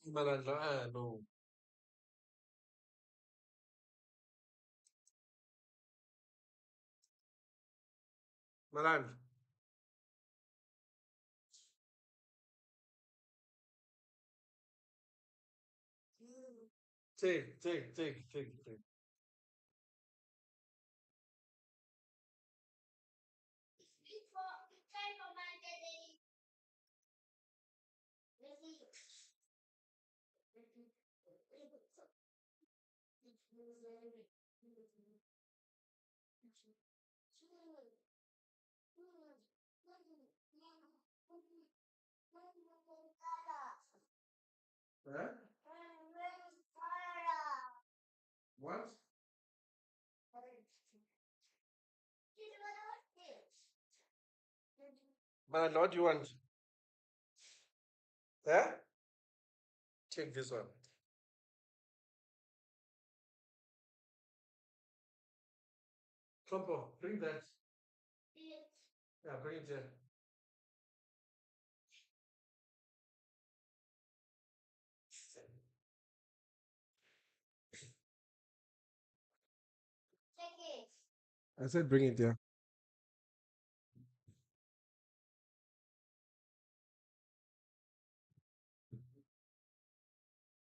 Malandra, no. Malandra. Take. Huh? What? Malandra, what do you want? Huh? Take this one. Trumpo, bring that. Yeah, bring it here. I said bring it here.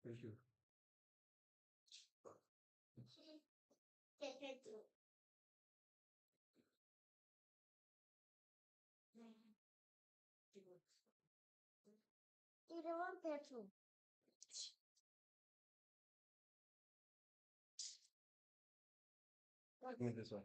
Thank you. Give me this one.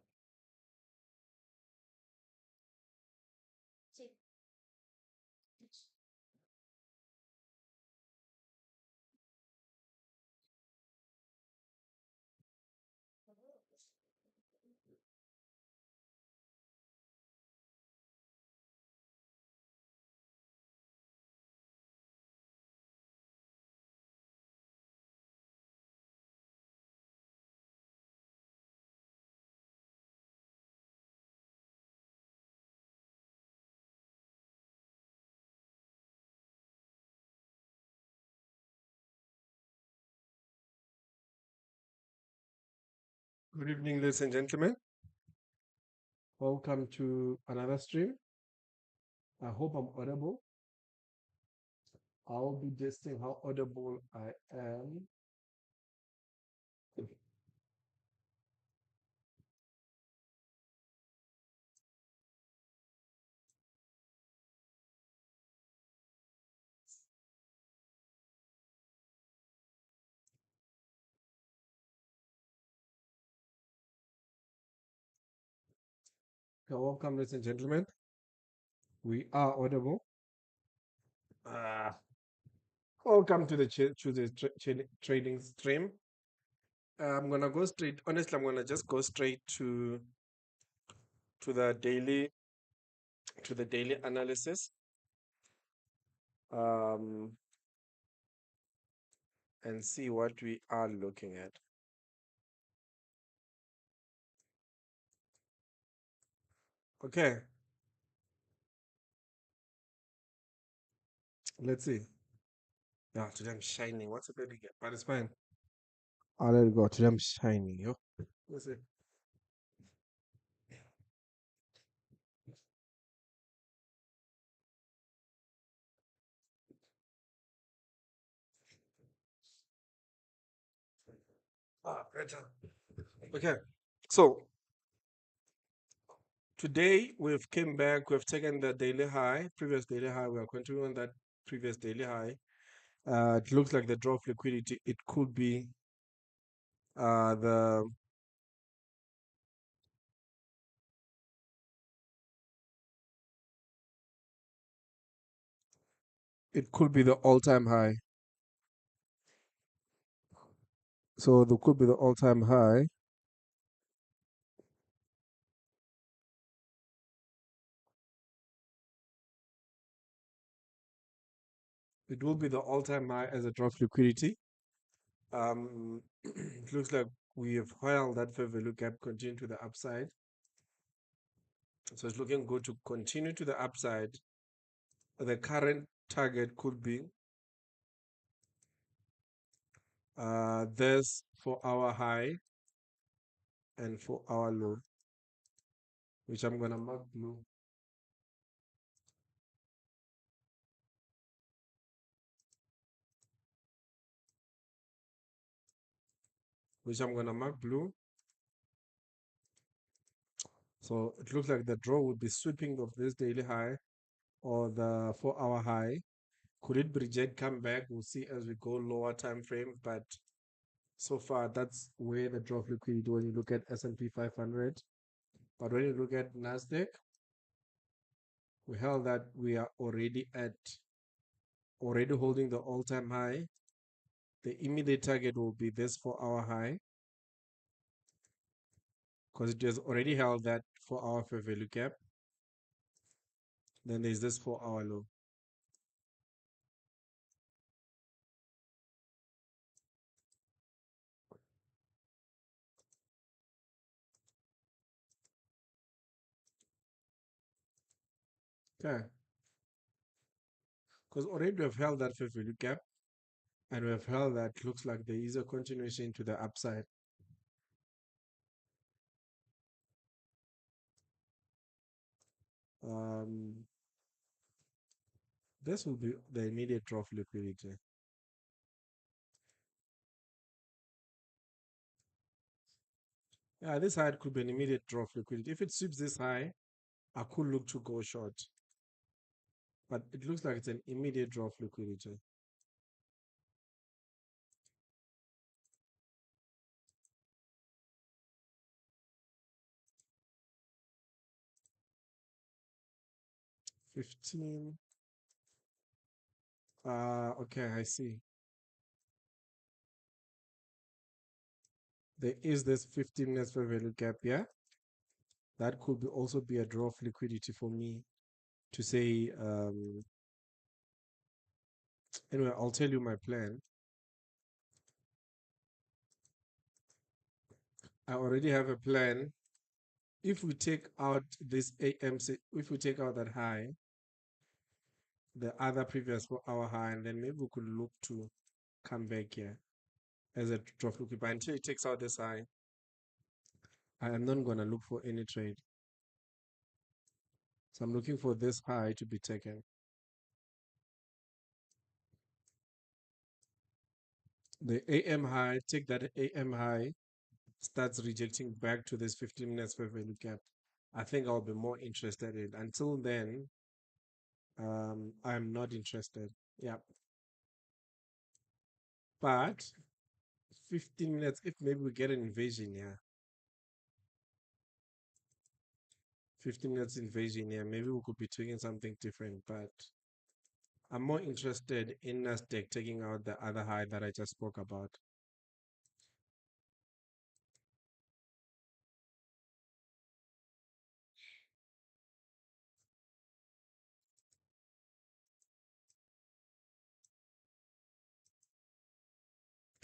Good evening, ladies and gentlemen. Welcome to another stream. I hope I'm audible. I'll be testing how audible I am. Welcome, ladies and gentlemen. We are audible. Welcome to the trading stream. I'm gonna go straight. Honestly, I'm gonna just go straight to the daily analysis. And see what we are looking at. Okay. Let's see. Yeah, today I'm shining. What's it again? But it's fine. I'll let it go. Today I'm shining, yo. Let's see. Better. Okay. So today we've came back. We've taken the daily high, previous daily high. We are continuing that previous daily high. It looks like the draw of liquidity. It could be the all-time high. So there could be the all-time high. It will be the all-time high as a draw of liquidity. It looks like we have held that fair value gap, continue to the upside. So it's looking good to continue to the upside. The current target could be This for our high and for our low, which I'm gonna mark blue. Which I'm gonna mark blue. So it looks like the draw would be sweeping of this daily high or the 4-hour high. Could it reject, come back? We'll see as we go lower time frame. But so far, that's where the draw of liquidity when you look at S&P 500. But when you look at Nasdaq, we held that we are already holding the all-time high. The immediate target will be this 4-hour high because it has already held that 4-hour fair value gap. Then there's this 4-hour low. Okay. Because already we have held that fair value gap and we have held that looks like there is a continuation to the upside. This will be the immediate draw of liquidity. Yeah, this high could be an immediate draw of liquidity. If it sweeps this high, I could look to go short. But it looks like it's an immediate draw of liquidity. $15. Okay, I see. There is this 15 minutes fair value gap here. That could also be a draw of liquidity for me to say, anyway, I'll tell you my plan. I already have a plan. If we take out this AMC, if we take out that high, the other previous 4-hour high, and then maybe we could look to come back here as a draw of liquidity. But until it takes out this high, I am not going to look for any trade. So I'm looking for this high to be taken. The AM high, take that AM high, starts rejecting back to this 15 minutes fair value gap. I think I'll be more interested in. Until then, I'm not interested. Yeah. But 15 minutes, if maybe we get an invasion here, 15 minutes invasion here, maybe we could be doing something different. But I'm more interested in Nasdaq taking out the other high that I just spoke about.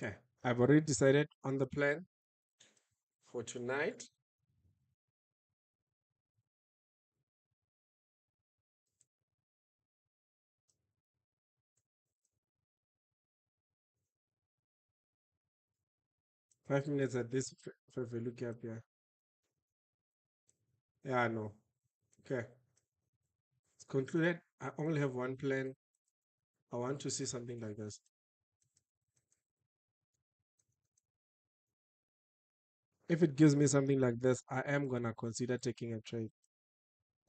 Okay, I've already decided on the plan for tonight. Five minutes at this fair value gap here. Yeah, I know. Okay, it's concluded. I only have one plan. I want to see something like this. If it gives me something like this, I am gonna consider taking a trade.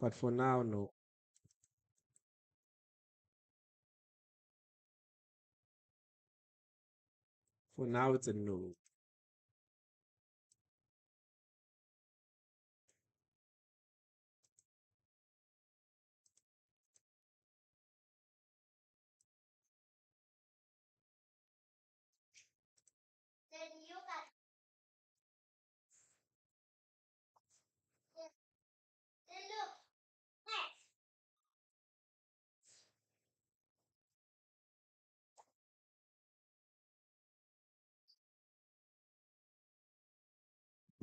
But for now, no. For now, it's a no.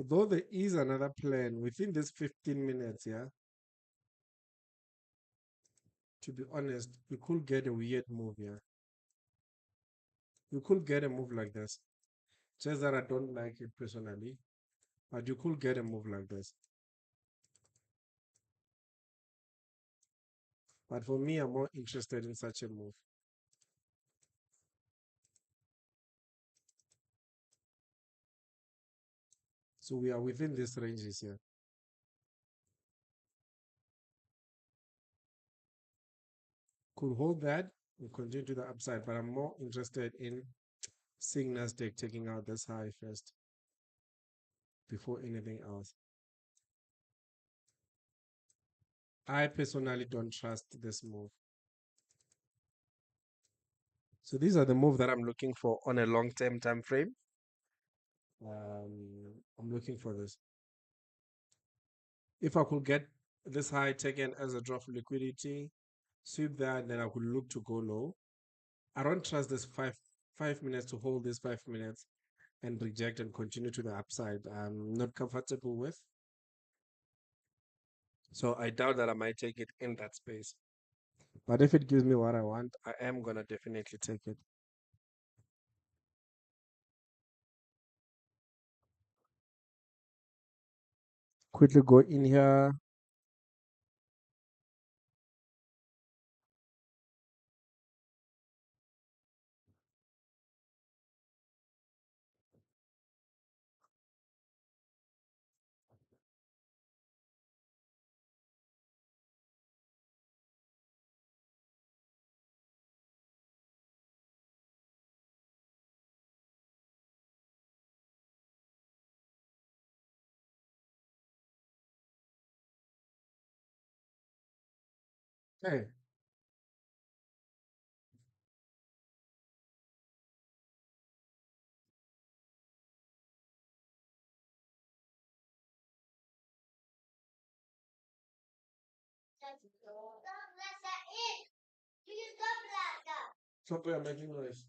Though there is another plan within this 15 minutes, yeah, to be honest, we could get a weird move here. We could get a move like this. Just that I don't like it personally, but you could get a move like this. But for me, I'm more interested in such a move. So we are within these ranges here. Could hold that and continue to the upside, but I'm more interested in seeing Nasdaq taking out this high first before anything else. I personally don't trust this move. So these are the moves that I'm looking for on a long-term time frame. I'm looking for this. If I could get this high taken as a drop of liquidity, sweep that, then I could look to go low. I don't trust this five minutes to hold this 5 minutes and reject and continue to the upside. I'm not comfortable with. So I doubt that I might take it in that space. But if it gives me what I want, I am gonna definitely take it. Quickly go in here. Hey, stop we are making noise.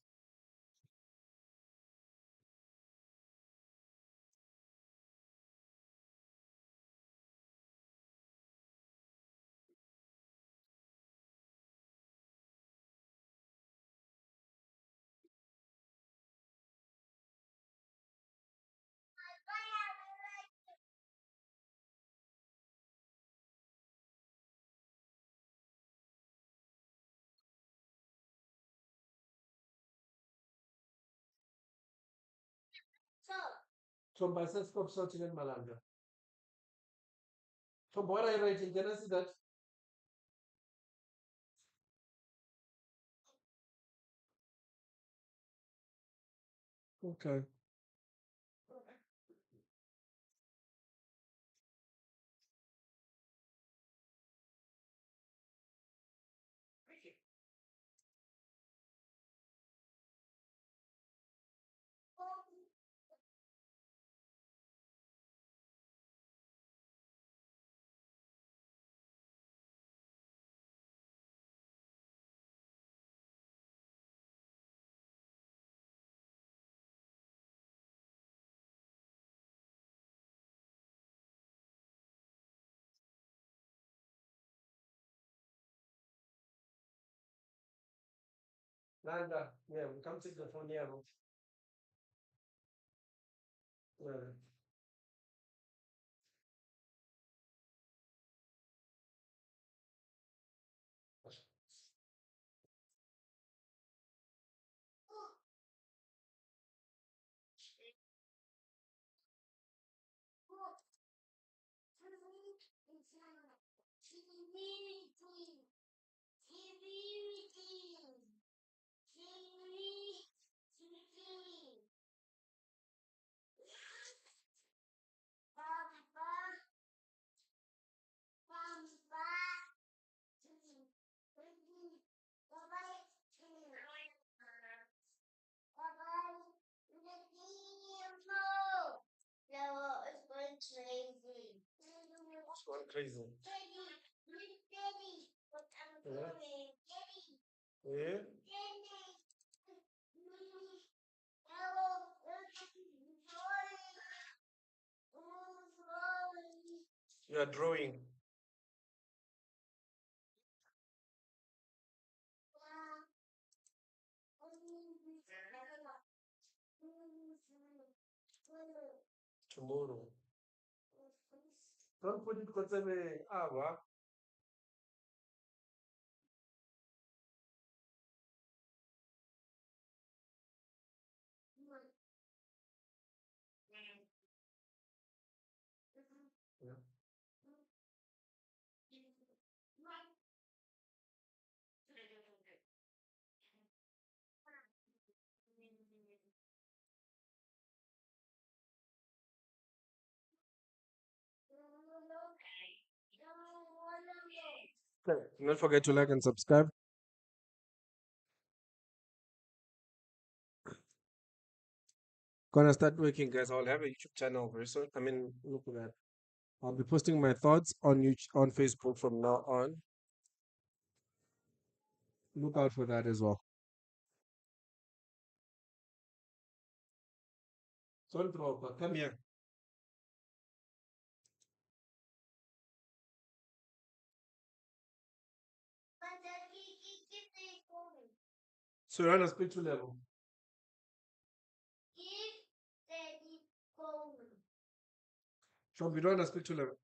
So by sense stop shouting at Malanga. So what are you writing? Can I see that? Okay. Nanda, yeah, come take the phone here. Yeah. It's going crazy. Yeah. You are drawing. Tomorrow. Don't put it because of a hour. Yeah. Okay. Don't forget to like and subscribe. Gonna start working, guys. I'll have a YouTube channel very soon. I mean, look at that. I'll be posting my thoughts on YouTube, on Facebook from now on. Look out for that as well. Sontropa, come here. So you're on a spiritual level. Trump, you don't want to speak to level.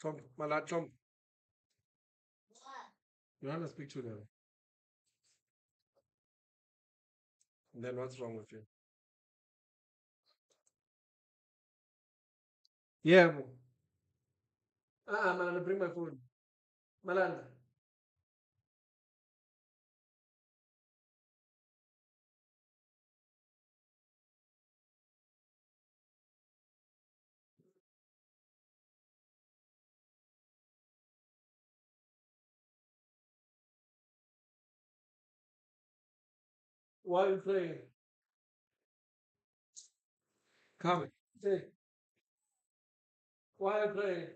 Trump, my lad, Trump, you want to speak to level. Then what's wrong with you? Yeah, man. Man, bring my phone. Malan. Why are you playing? Come. Say, why are you playing?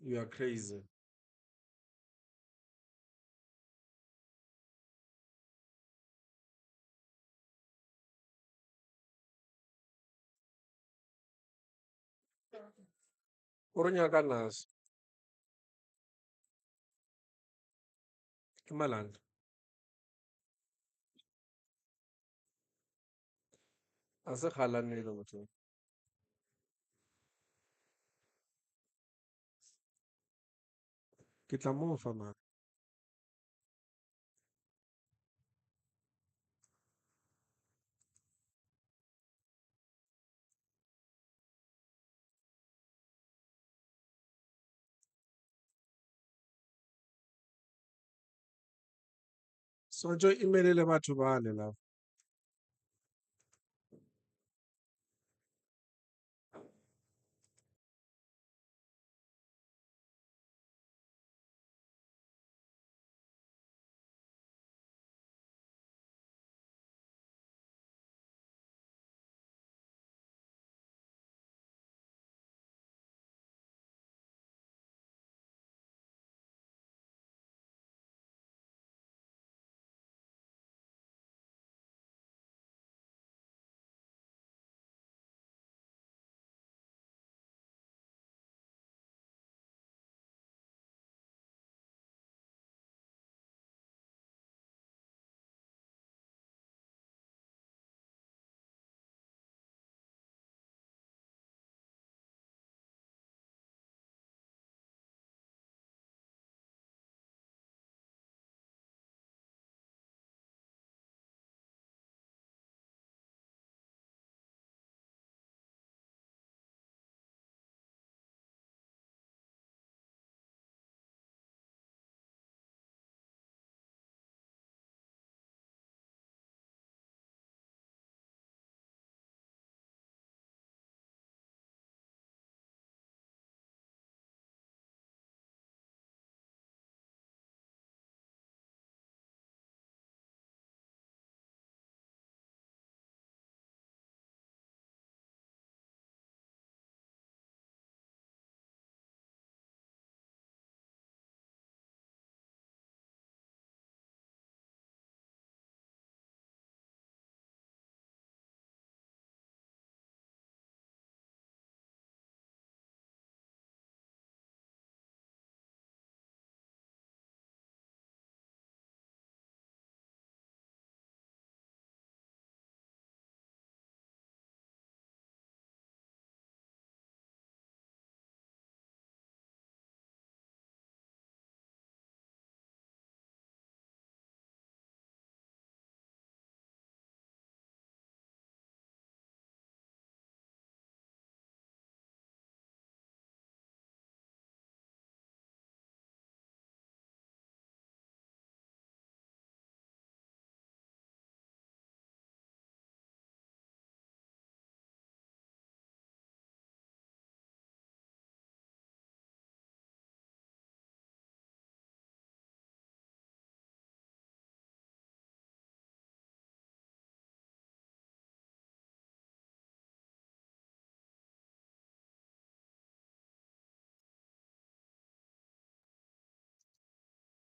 You are crazy. Urunyaka nazo. Malan. Ase khalanile motho. Ke tla mo fa man. So nje imelele batho bale la.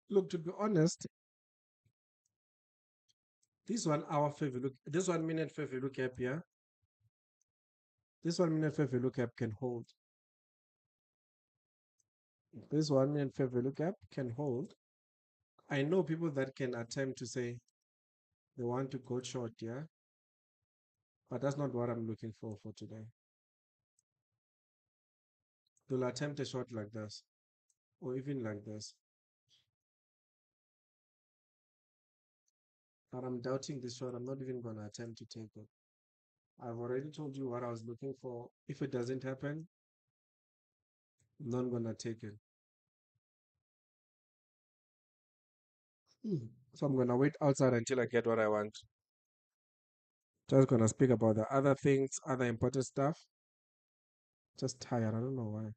Look, to be honest, this 1 hour favor look, this 1 minute favor look up here, this 1 minute favor look up can hold. This 1 minute favor look up can hold. I know people that can attempt to say they want to go short, yeah, but that's not what I'm looking for today. They'll attempt a short like this, or even like this. But I'm doubting this short. I'm not even going to attempt to take it. I've already told you what I was looking for. If it doesn't happen, I'm not going to take it. So I'm going to wait outside until I get what I want. Just going to speak about the other things, other important stuff. Just tired. I don't know why.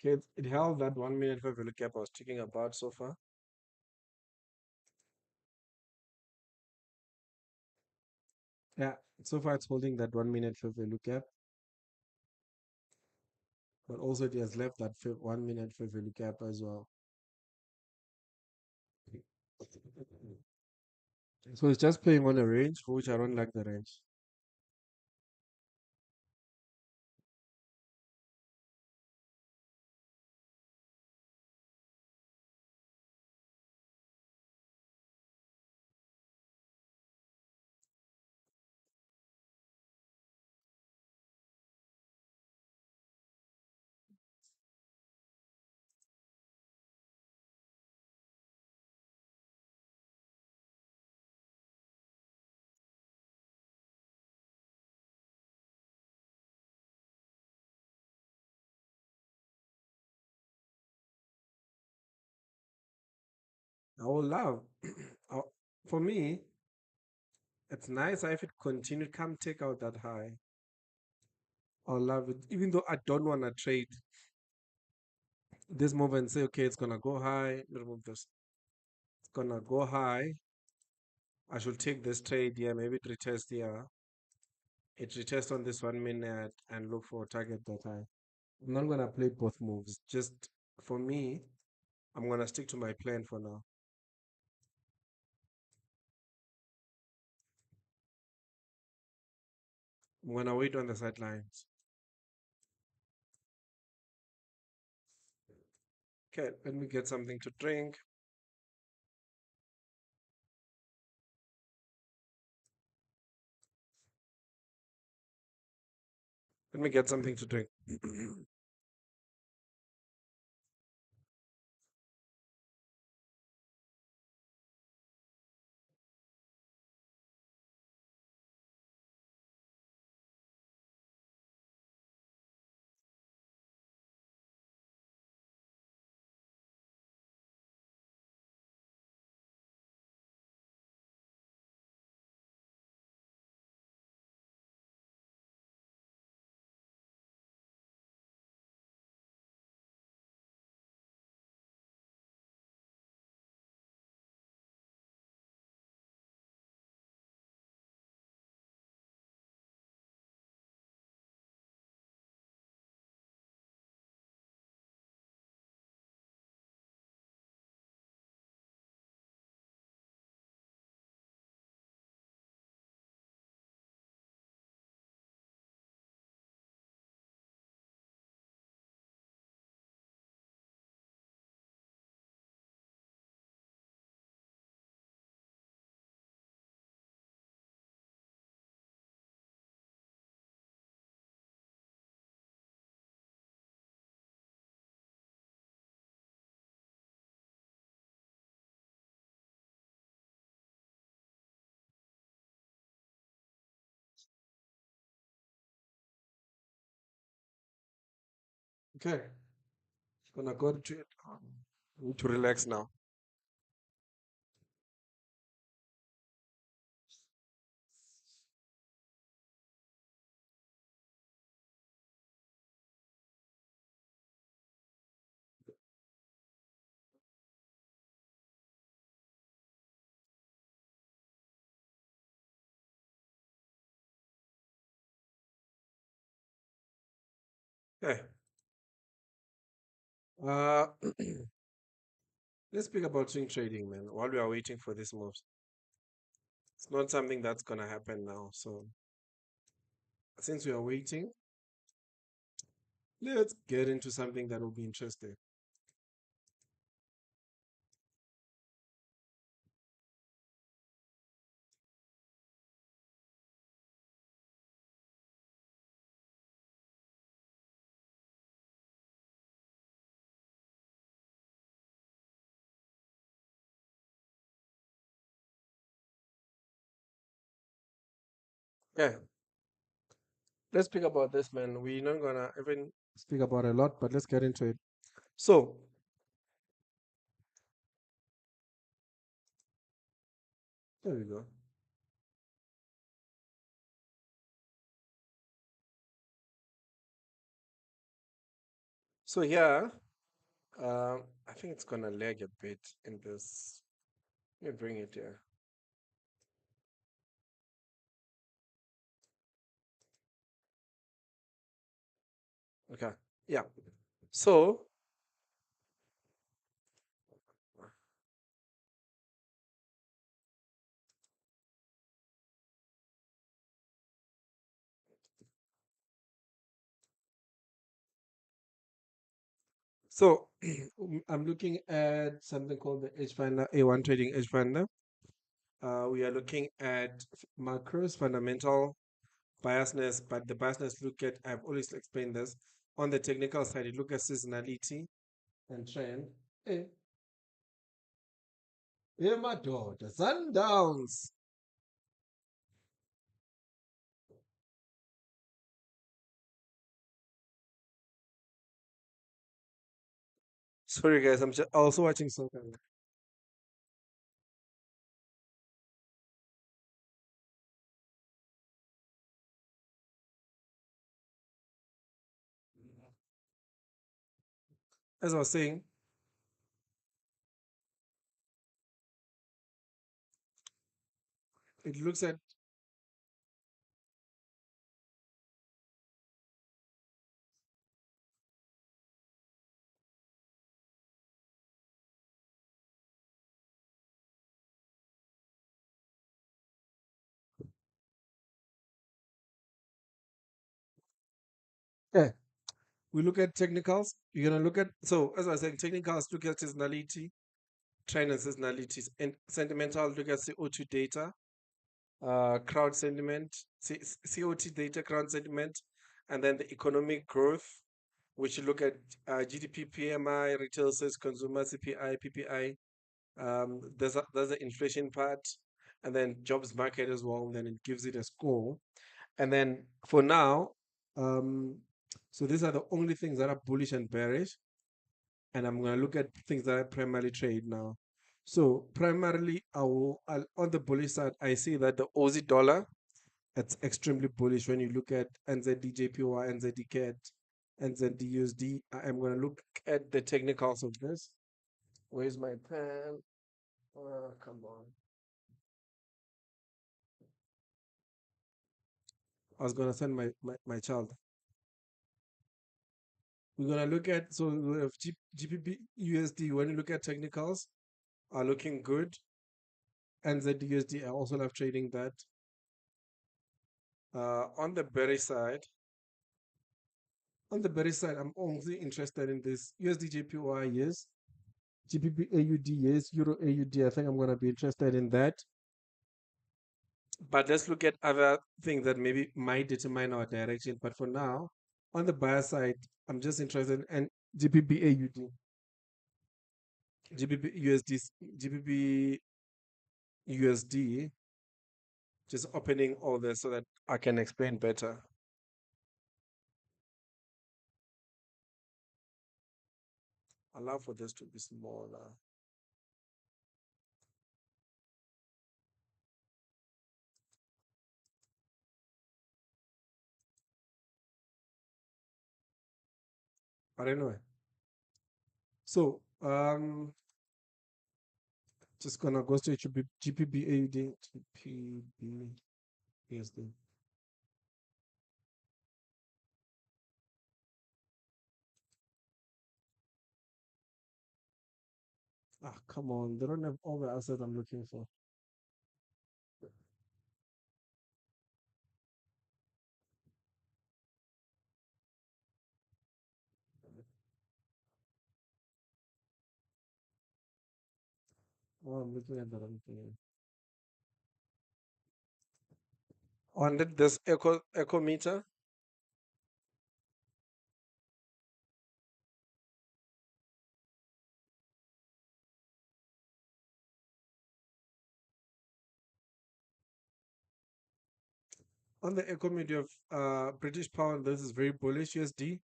Okay, it held that 1 minute for value gap I was talking about so far. Yeah, so far it's holding that 1 minute for value gap, but also it has left that 1 minute for value gap as well. So it's just playing on a range, for which I don't like the range. I will love. I- for me, it's nice if it continued, come take out that high. I'll love it. Even though I don't want to trade this move and say, okay, it's gonna go high. Let me remove this. It's gonna go high. I should take this trade here, maybe it retest here. It retest on this 1 minute and look for a target that high. I'm not gonna play both moves. Just for me, I'm gonna stick to my plan for now. I'm gonna wait on the sidelines. Okay, let me get something to drink. Let me get something to drink. Okay, gonna go to it. Need to relax now. Okay. Uh, let's speak about swing trading, man. While we are waiting for this move, it's not something that's gonna happen now. So since we are waiting, let's get into something that will be interesting. Yeah, let's speak about this, man. We're not gonna even speak about a lot, but let's get into it. So, there we go. So here, I think it's gonna lag a bit in this. Let me bring it here. Okay. Yeah. So, so I'm looking at something called the Edge Finder, A1 Trading Edge Finder. We are looking at macros, fundamental biasness, but the biasness look at, I've always explained this, on the technical side, you look at seasonality and trend. Hey, hey, my daughter, sundowns. Sorry, guys, I'm just also watching soccer. As I was saying, it looks at, yeah, we look at technicals. You're going to look at, so as I was saying, technicals look at seasonality, trend and seasonalities, and sentimental look at CO2 data, crowd sentiment, COT data, crowd sentiment, and then the economic growth, which you look at GDP, PMI, retail sales, consumer CPI, PPI. There's the inflation part, and then jobs market as well. Then it gives it a score. And then for now, um, so these are the only things that are bullish and bearish. And I'm going to look at things that I primarily trade now. So primarily, on the bullish side, I see that the Aussie dollar, it's extremely bullish when you look at NZDJPY, NZD NZDUSD. I am going to look at the technicals of this. Where's my pen? Come on. I was going to send my child. We're going to look at, so we have GBP USD. When you look at technicals, are looking good. NZDUSD, I also love trading that. On the bearish side, I'm only interested in this USD yes. GBP AUD, yes. Euro AUD, I think I'm going to be interested in that. But let's look at other things that maybe might determine our direction. But for now, on the buyer side, I'm just interested in GBP AUD, GBP USD, GBP USD, just opening all this so that I can explain better. Allow for this to be smaller. But anyway, so just gonna go straight to GPB AUD, GPB USD. Ah, come on, they don't have all the assets I'm looking for. Oh, I'm looking at the wrong thing. On this echo meter, on the echo meter of British pound, this is very bullish USD.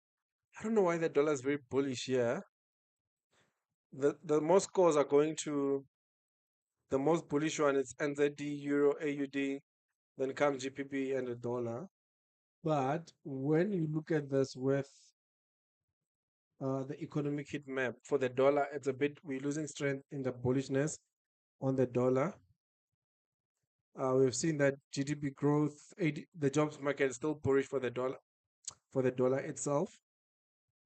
I don't know why the dollar is very bullish here. The most scores are going to the most bullish one is NZD, Euro, AUD, then comes GPB and the dollar. But when you look at this with the economic heat map for the dollar, it's a bit, we're losing strength in the bullishness on the dollar. We've seen that GDP growth, the jobs market is still bullish for the dollar itself.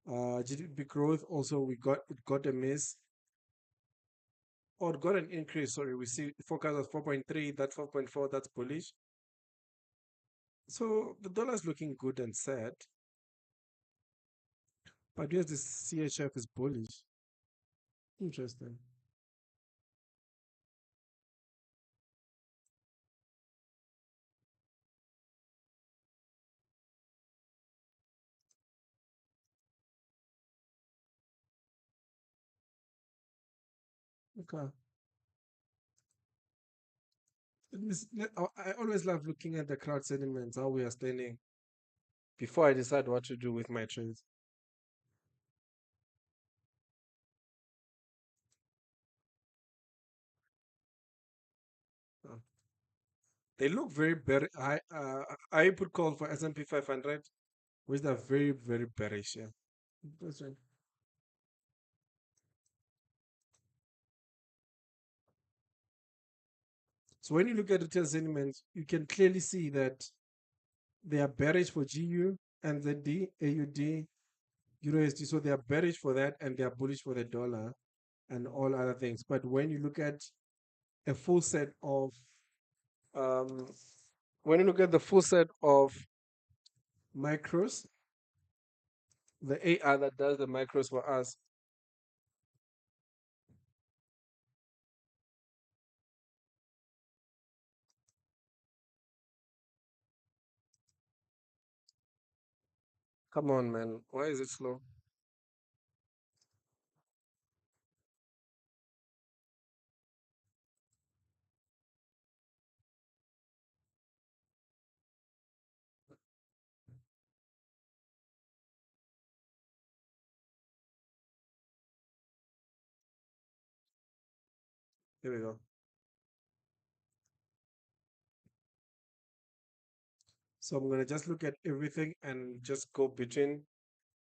GDP growth also it got a miss, or it got an increase. Sorry, we see forecast was 4.3, that's 4.4, that's bullish. So the dollar is looking good and sad, but yes, the CHF is bullish. Interesting. Okay. I always love looking at the crowd sentiments, how we are standing before I decide what to do with my trades. Uh, They look very high. I put call for S&P 500, which are very, very bearish. Yeah. That's right. So when you look at retail sentiments, you can clearly see that they are bearish for GU, NZD, AUD, Euro USD. So they are bearish for that and they are bullish for the dollar and all other things. But when you look at a full set of um, when you look at the full set of micros, the AI that does the micros for us, come on, man, why is it slow? Here we go. So I'm going to just look at everything and just go between,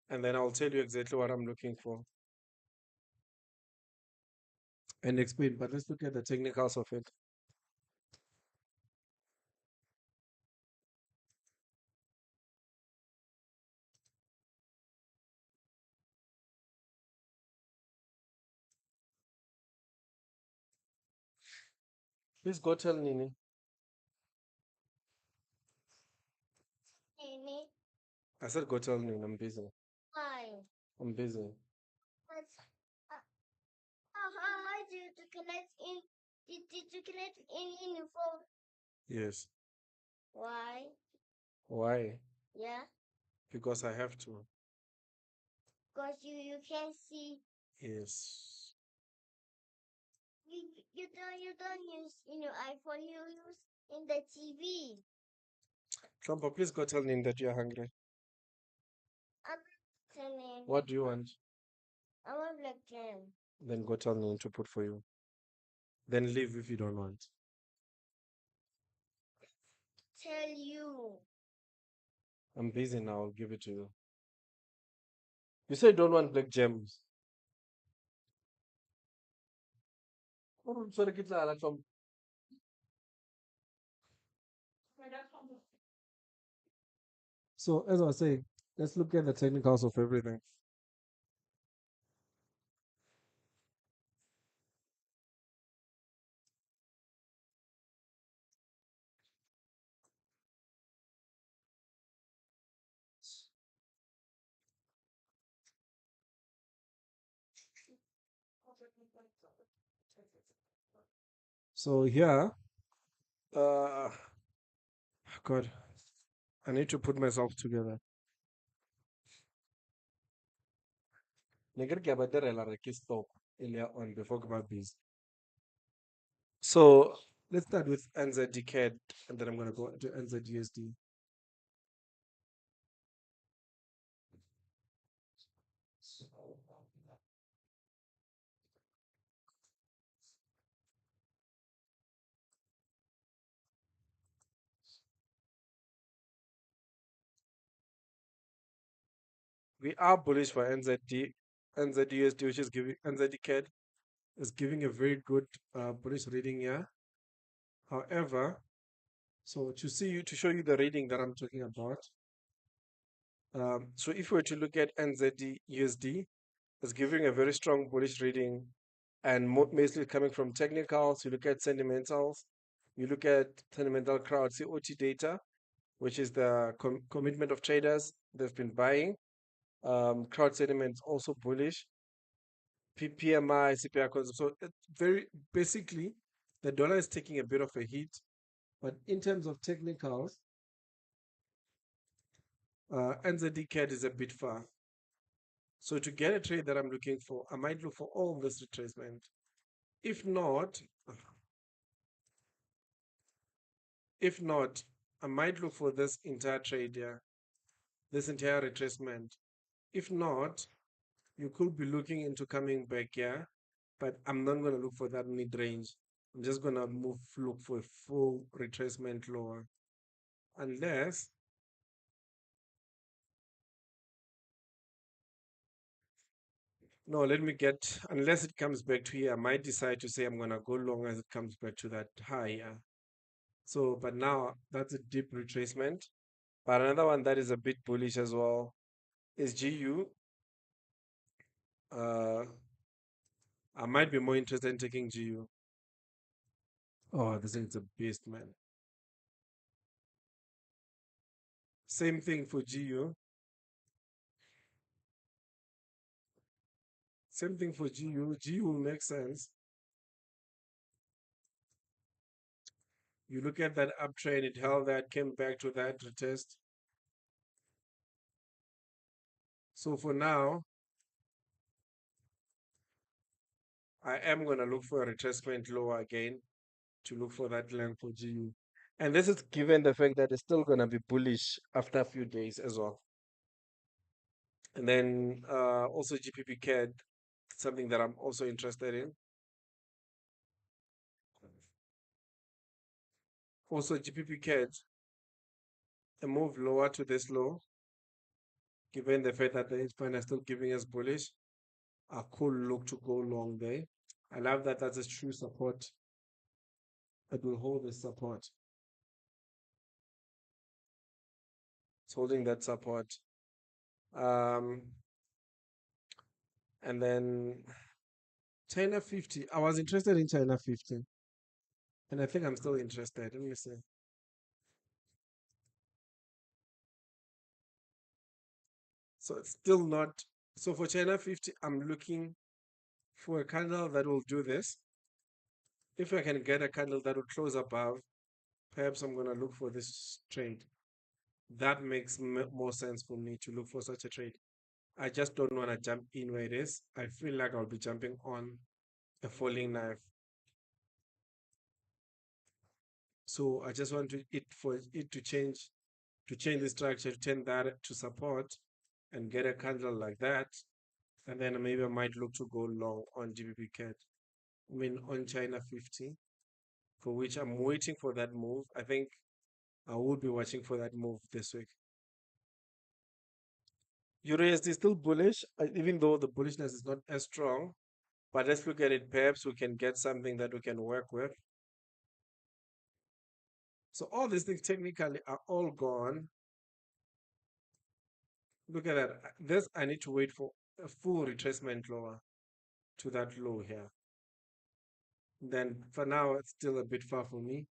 and then I'll tell you exactly what I'm looking for and explain. But let's look at the technicals of it. Please go tell Nini. Nini. I said go tell Nini, I'm busy. Why? I'm busy. But, how did you connect in? Did you connect in your phone? Yes. Why? Why? Yeah. Because I have to. Because you can see. Yes. You don't use in your iPhone, you use in the TV. Trumpa, please go tell Nin that you're hungry. I'm telling. What do you want? I want black jam. Then go tell me to put for you. Then leave if you don't want. Tell you. I'm busy now. I'll give it to you. You said you don't want black gems. Oh, sorry, from. So, as I was saying, let's look at the technicals of everything. So, here, uh, God, I need to put myself together. Negar kya bata rela re ki stop earlier on before about this. So, let's start with NZD and then I'm going to go to NZUSD. We are bullish for NZUSD, which is giving NZD is giving a very good bullish reading here. However, so to show you the reading that I'm talking about. So if we were to look at NZUSD, it's giving a very strong bullish reading, and mostly coming from technicals. You look at fundamentals, you look at fundamental crowd COT data, which is the commitment of traders. They've been buying. Crowd sentiment also bullish. PMI, CPI concept. So very basically, the dollar is taking a bit of a hit, but in terms of technicals, NZD CAD is a bit far. So to get a trade that I'm looking for, I might look for all this retracement. If not, if not, I might look for this entire trade here, this entire retracement. If not, you could be looking into coming back here, but I'm not going to look for that mid range. I'm just going to look for a full retracement lower. Unless, no, unless it comes back to here, I might decide to say I'm going to go long as it comes back to that high. Yeah. So, but now that's a deep retracement. But another one that is a bit bullish as well is GU. Uh, I might be more interested in taking GU. Oh, this is a beast, man. Same thing for GU. Same thing for GU. GU will make sense. You look at that uptrend, it held that, came back to that retest. So for now, I am going to look for a retracement lower again to look for that length for GU. And this is given the fact that it's still going to be bullish after a few days as well. And then also GPP CAD, something that I'm also interested in. Also GPP CAD, a move lower to this low, given the fact that the hedge fund is still giving us bullish, I could look to go long there. I love that that's a true support. It will hold the support. It's holding that support. Um, and then China 50. I was interested in China 50. And I think I'm still interested. Let me see. So it's still not. So for China 50, I'm looking for a candle that will do this. If I can get a candle that will close above, perhaps I'm going to look for this trade. That makes more sense for me to look for such a trade. I just don't want to jump in where it is. I feel like I'll be jumping on a falling knife. So I just want it to change the structure, to turn that to support and get a candle like that. And then maybe I might look to go long on GBP CAD. I mean, on China 50, for which I'm waiting for that move. I think I will be watching for that move this week. Euro USD is still bullish, even though the bullishness is not as strong. But let's look at it. Perhaps we can get something that we can work with. So all these things technically are all gone. Look at that. This, I need to wait for a full retracement lower to that low here. Then for now, it's still a bit far for me.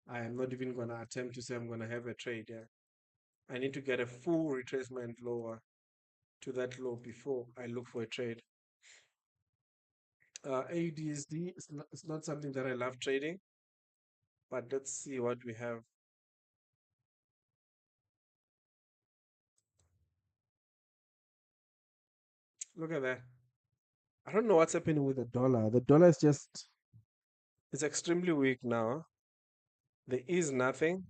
I am not even going to attempt to say I'm going to have a trade here. I need to get a full retracement lower to that low before I look for a trade. AUDSD it's not something that I love trading, but let's see what we have. Look at that. I don't know what's happening with the dollar. The dollar is just, it's extremely weak now. There is nothing.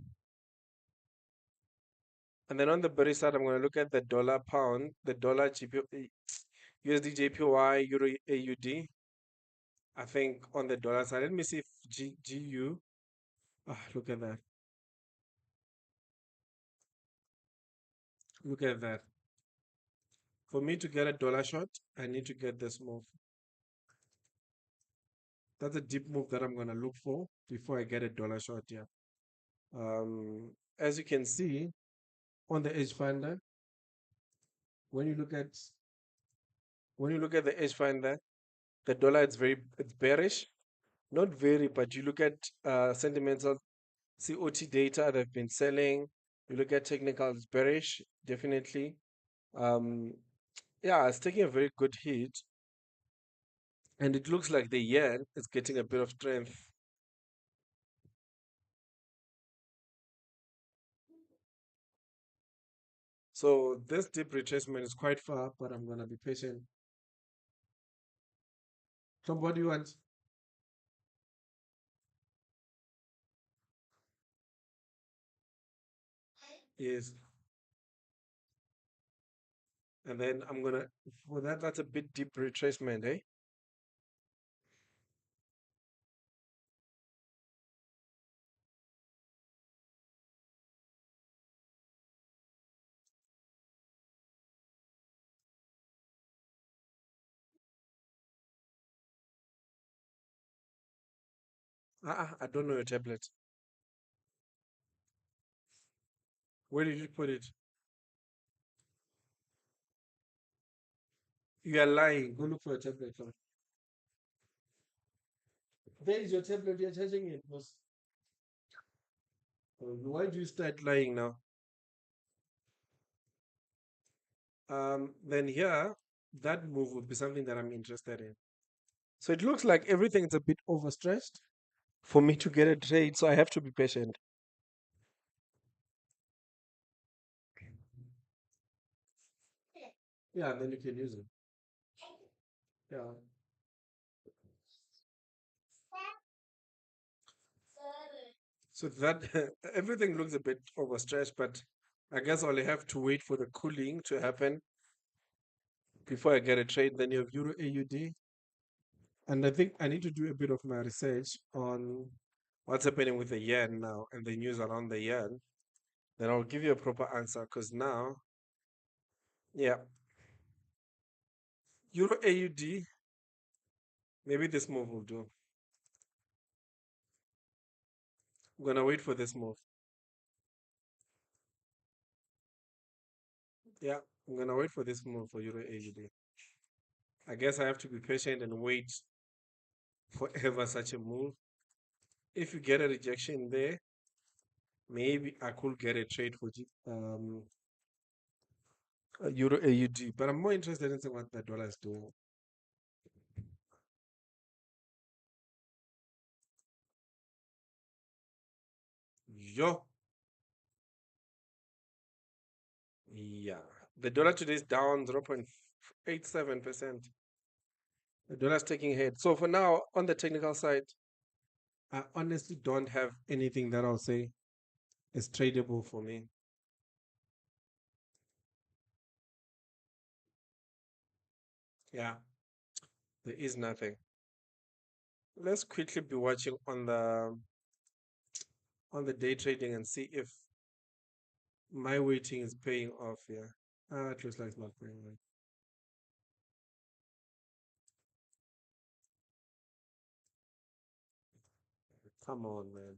And then on the bearish side, I'm going to look at the dollar pound, the dollar USD JPY, Euro AUD. I think on the dollar side, let me see if GU. Look at that. Look at that. For me to get a dollar short, I need to get this move. That's a deep move that I'm going to look for before I get a dollar short here. As you can see on the edge finder, when you look at the edge finder, the dollar it's bearish, not very, but you look at sentimental COT data they've been selling. You look at technical, it's bearish, definitely. Yeah, it's taking a very good hit, and it looks like the yen is getting a bit of strength. So this deep retracement is quite far, but I'm gonna be patient. So what do you want? Yes. And then I'm gonna, for that, that's a bit deep retracement, eh? I don't know your tablet. Where did you put it? You are lying. Go look for your tablet. There is your tablet. You're charging it. Why do you start lying now? Then here, that move would be something that I'm interested in. So it looks like everything's a bit overstretched for me to get a trade, so I have to be patient. Yeah, then you can use it. Yeah. So that everything looks a bit overstretched, but I guess I'll have to wait for the cooling to happen before I get a trade. Then you have Euro AUD. And I think I need to do a bit of my research on what's happening with the yen now and the news around the yen. Then I'll give you a proper answer because now, yeah, Euro AUD, maybe this move will do. I'm gonna wait for this move. Yeah, I'm gonna wait for this move for Euro AUD. I guess I have to be patient and wait for ever such a move. If you get a rejection there, maybe I could get a trade for Euro AUD. But I'm more interested in seeing what the dollar is doing. Yo, yeah. The dollar today is down 0.87%. The dollar is taking a hit. So for now, on the technical side, I honestly don't have anything that I'll say is tradable for me. Yeah, there is nothing. Let's quickly be watching on the day trading and see if my waiting is paying off. Yeah. It looks like it's not paying off. Come on, man.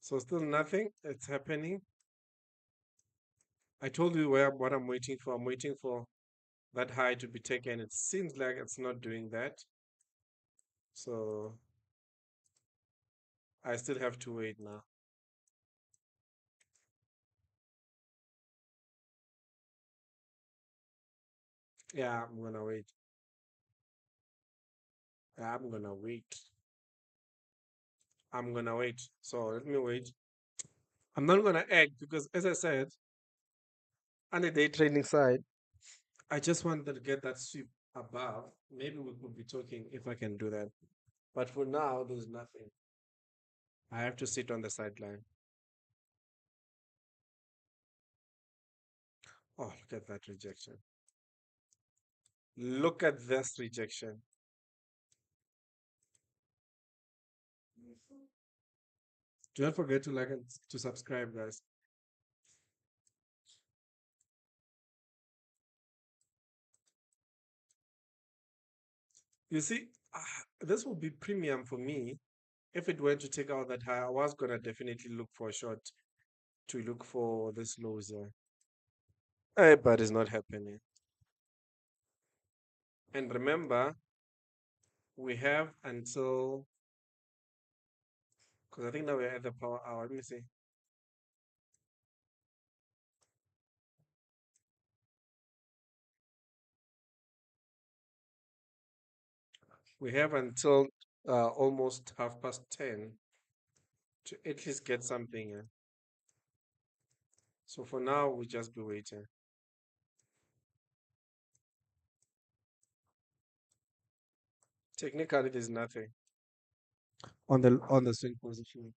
So still nothing. It's happening. I told you what I'm waiting for. I'm waiting for that high to be taken. It seems like it's not doing that. So I still have to wait now. Yeah, I'm gonna wait. Yeah, I'm gonna wait. I'm gonna wait. So let me wait. I'm not gonna act because, as I said, on the day trading side, I just wanted to get that sweep above. Maybe we could be talking if I can do that. But for now, there's nothing. I have to sit on the sideline. Oh, look at that rejection. Look at this rejection. Do not forget to like and to subscribe, guys. You see, this will be premium for me. If it were to take out that high, I was gonna definitely look for a short to look for this loser. But it's not happening. And remember, we have until, because I think now we're at the power hour. Let me see. We have until almost 10:30 to at least get something. So for now, we just be waiting. Technically, there's nothing on the swing position.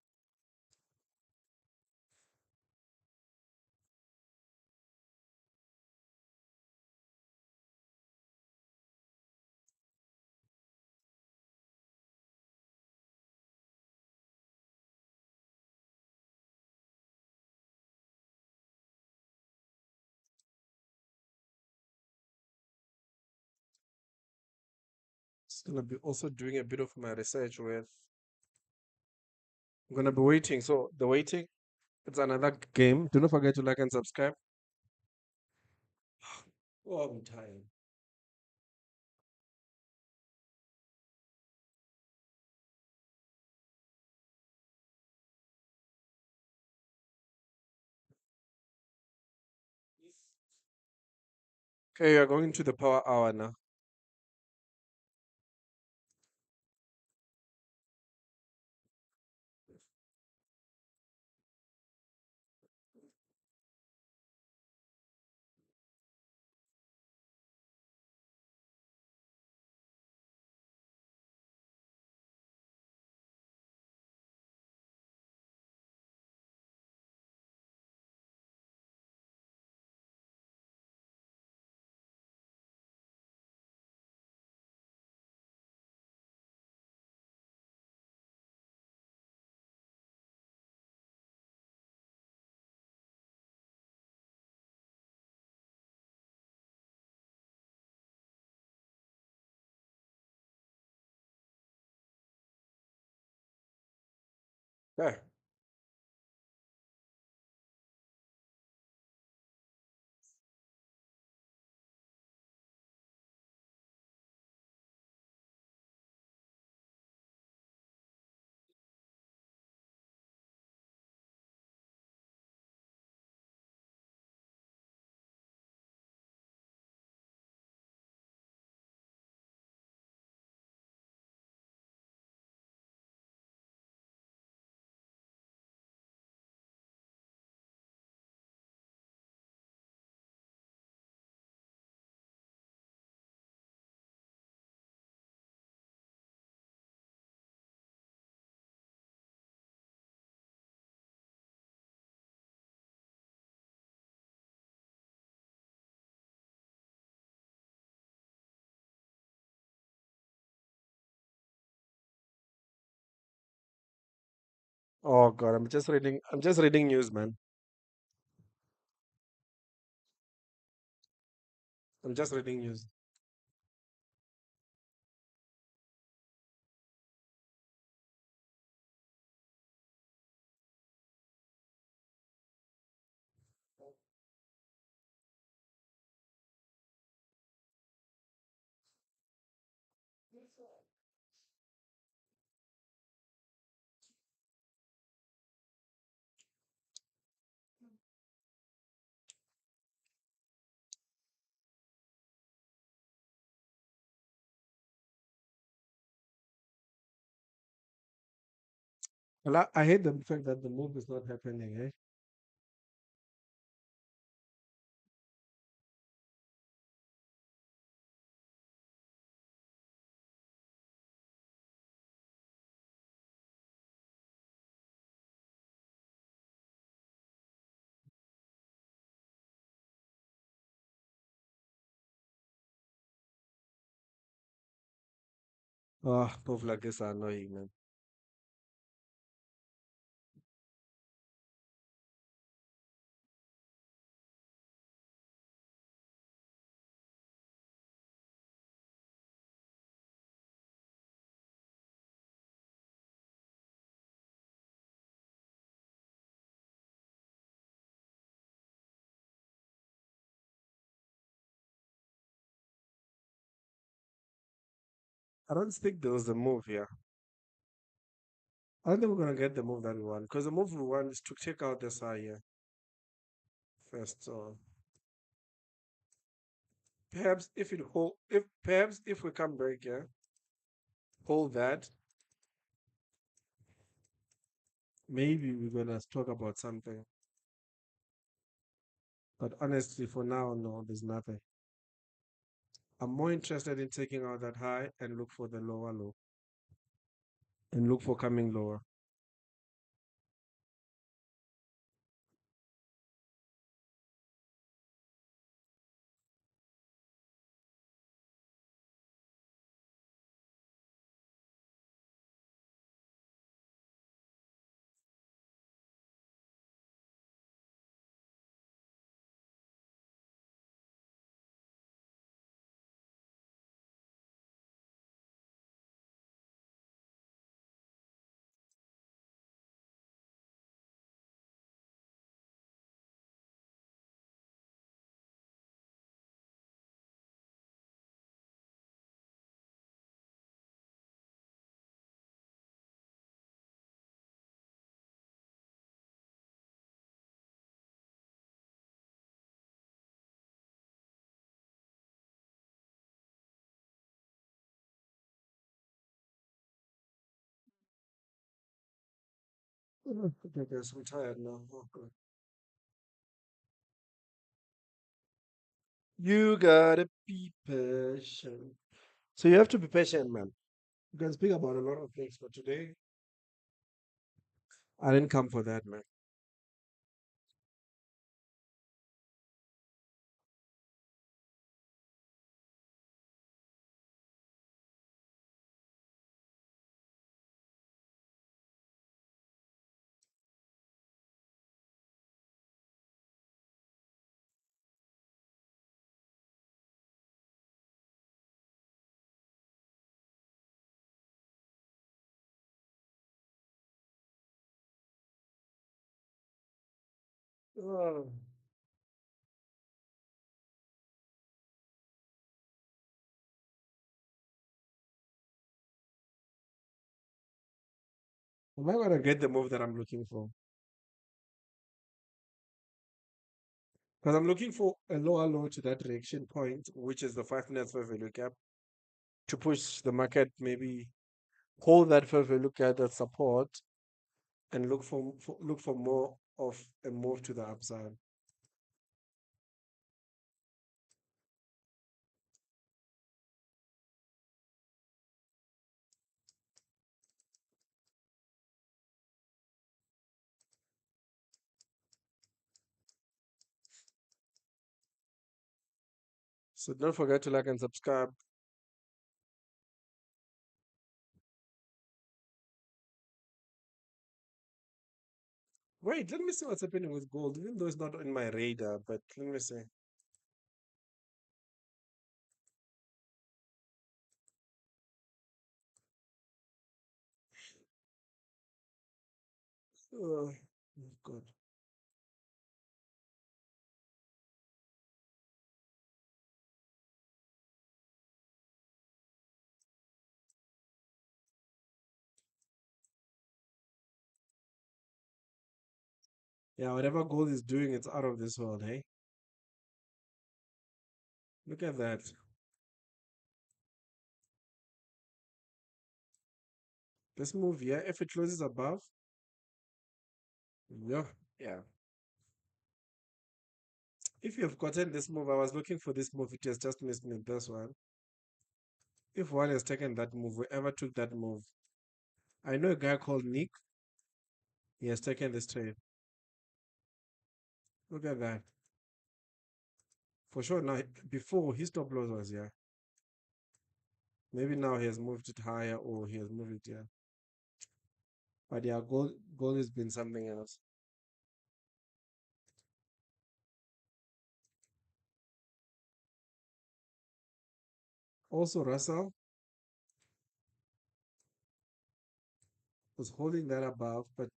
It's gonna be also doing a bit of my research with. I'm gonna be waiting. So the waiting, it's another game. Do not forget to like and subscribe. Oh, I'm tired. Okay, we are going to the power hour now. Okay. Oh God, I'm just reading news, man. I'm just reading news. Well, I hate the fact that the move is not happening, eh? Oh, move like this are annoying, man. I don't think there was a move here. I don't think we're gonna get the move that we want because the move we want is to take out this eye here first. So perhaps if it hold, if perhaps if we come back here, hold that, maybe we're gonna talk about something. But honestly, for now, no, there's nothing. I'm more interested in taking out that high and look for the lower low and look for coming lower. Okay, guys, I'm tired now. Oh, God. You gotta be patient. So you have to be patient, man. You can speak about a lot of things, but today I didn't come for that, man. Oh, am I gonna get the move that I'm looking for? Because I'm looking for a lower low to that reaction point, which is the 5 minutes fair value gap, to push the market maybe hold that fair value gap as support and look for more of a move to the upside. So don't forget to like and subscribe. Wait, let me see what's happening with gold, even though it's not on my radar, but let me see. Oh, God. Yeah, whatever gold is doing, it's out of this world, hey? Look at that. This move here, if it closes above, yeah, yeah. If you have gotten this move, I was looking for this move, it has just missed me, this one. If one has taken that move, whoever took that move, I know a guy called Nick, he has taken this trade. Look at that. For sure, now, before his stop loss was here. Maybe now he has moved it higher or he has moved it here. But yeah, gold has been something else. Also, Russell was holding that above, but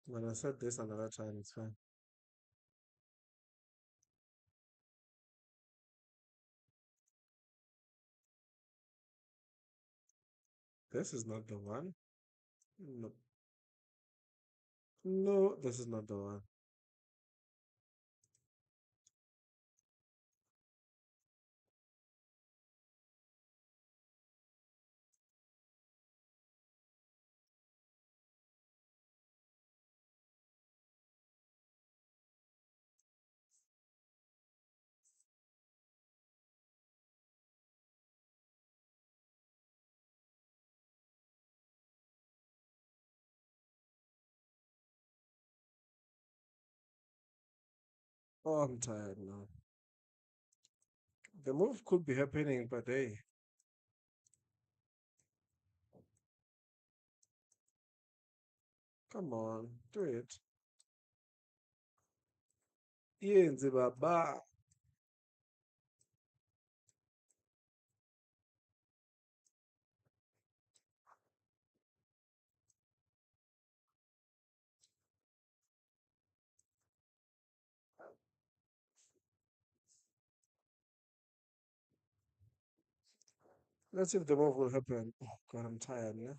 when I said this another time, it's fine. This is not the one. No, no, this is not the one. Oh, I'm tired now. The move could be happening, but hey, come on, do it. Yenze baba. Let's see if the move will happen. Oh, God, I'm tired, yeah?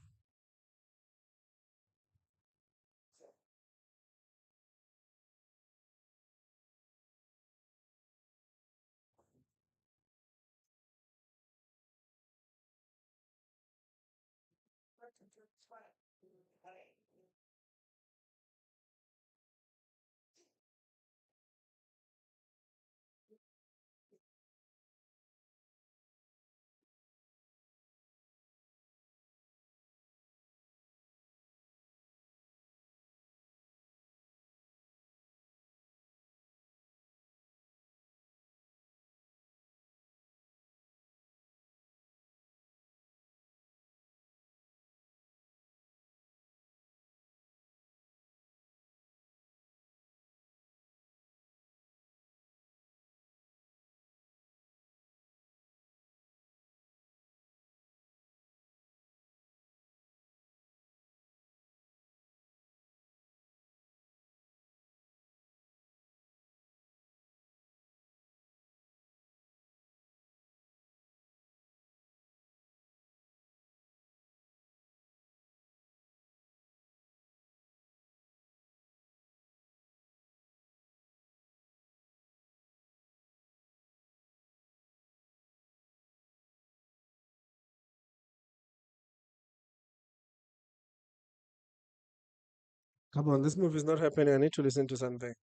Come on, this move is not happening. I need to listen to something.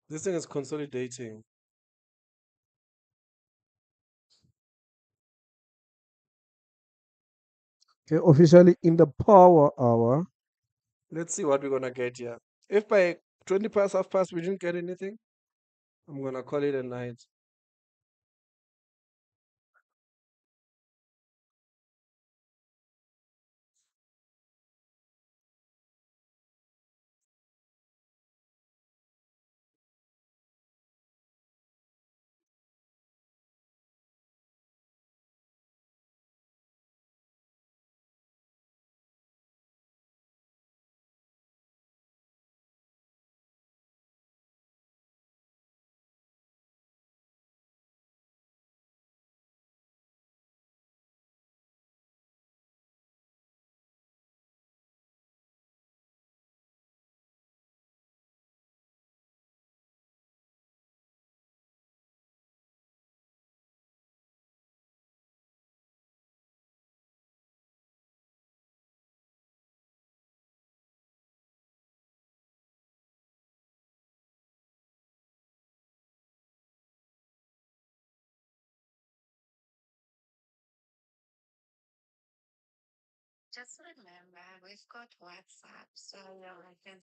This thing is consolidating. Okay, officially in the power hour. Let's see what we're gonna get here. If by 20 past half past we didn't get anything, I'm gonna call it a night. Just remember, we've got WhatsApp, so you can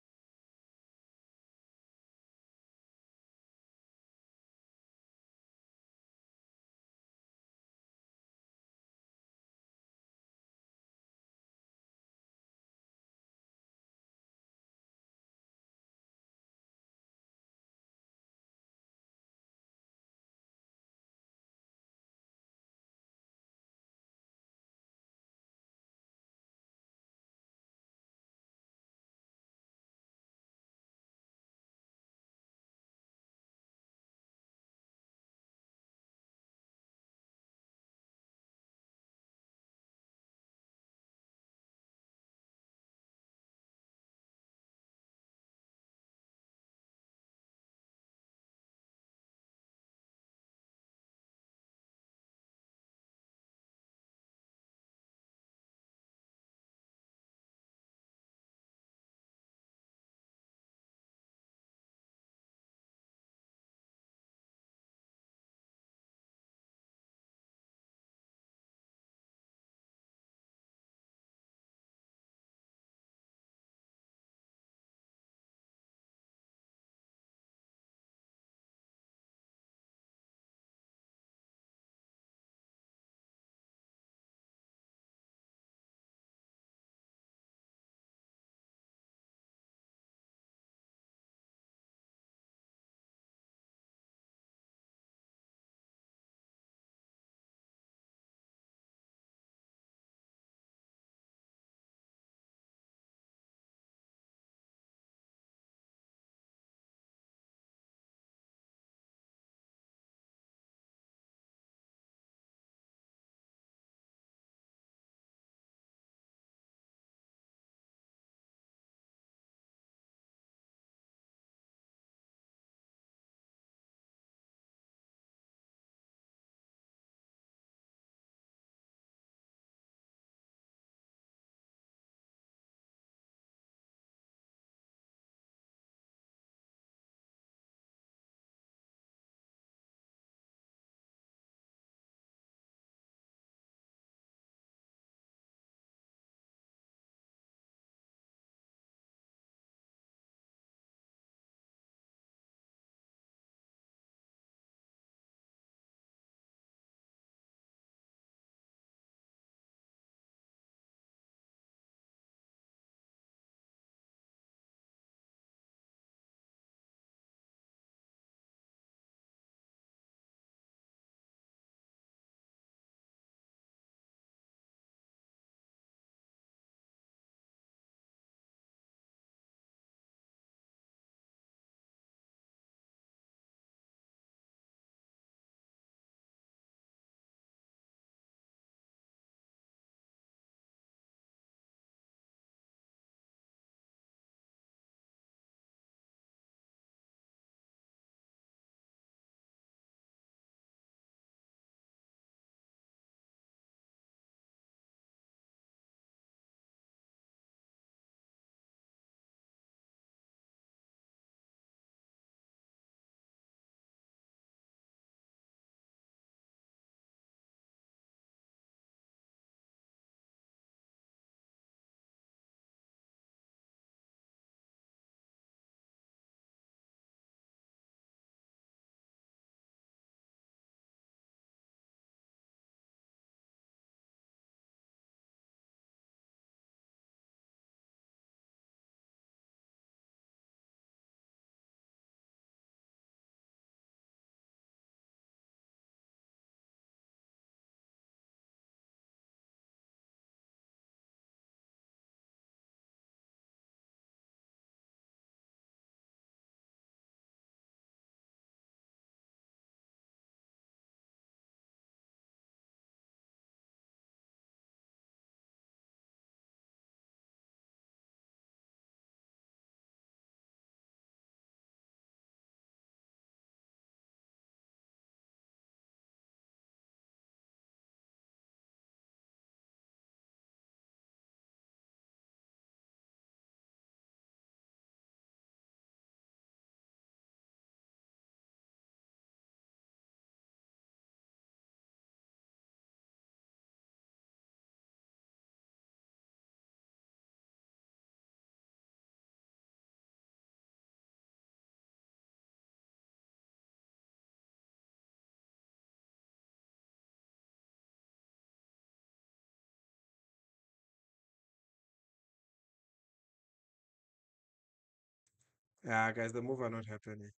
Yeah, guys, the move are not happening.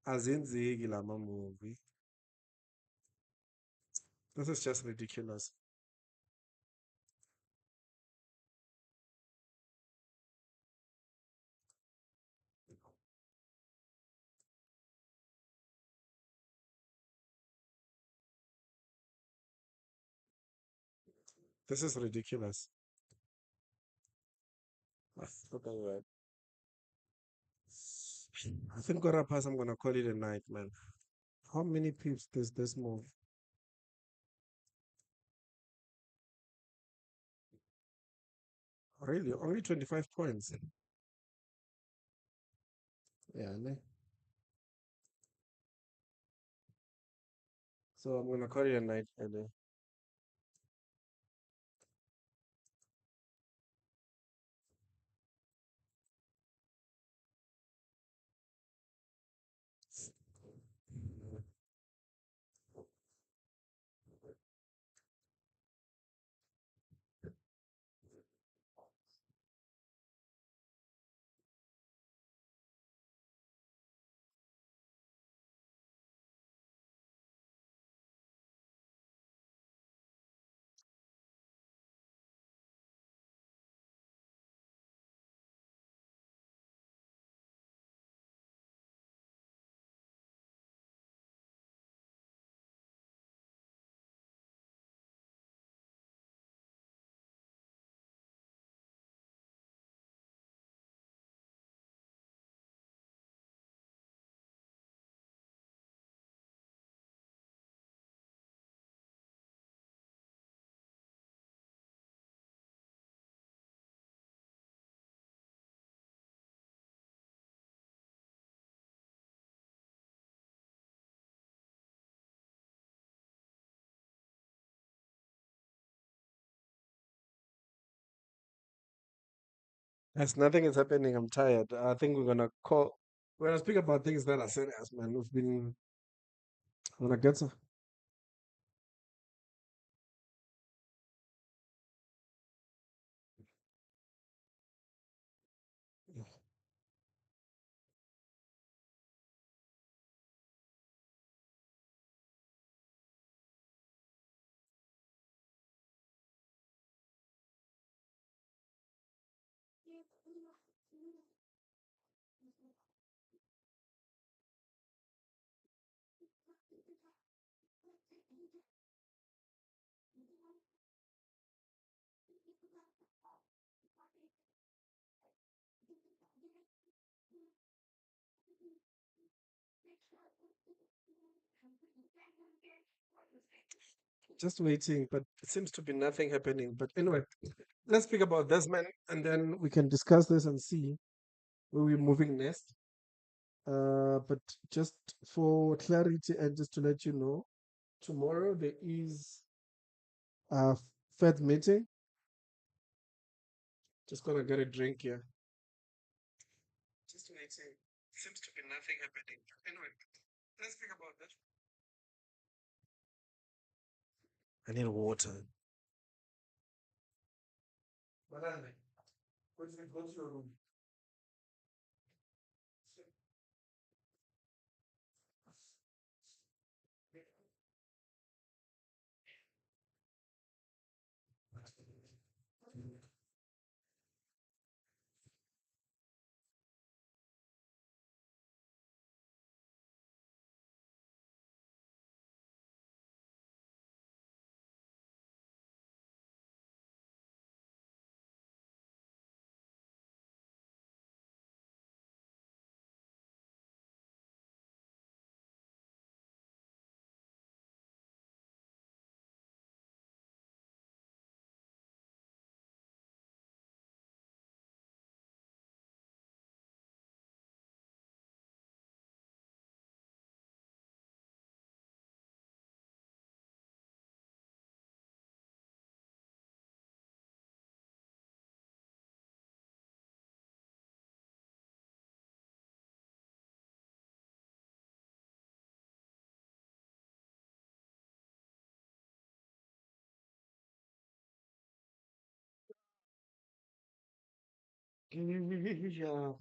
Azenzeki lama movie. This is just ridiculous. This is ridiculous. Look at that. I think Gorapas, I'm gonna call it a night, man. How many pips does this move? Really? Only 25 points. Yeah, ne? So I'm gonna call it a night, and as nothing is happening, I'm tired. I think we're gonna call. We're gonna speak about things that are serious, man. We've been. I'm gonna get some. Just waiting, but it seems to be nothing happening. But anyway, let's speak about this, man, and then we can discuss this and see where we're moving next. But just for clarity and just to let you know, tomorrow there is a Fed meeting. Just gonna get a drink here. Just waiting. Seems to be nothing happening. Anyway, let's speak about that. I need water. Malande, go to your room. Yeah.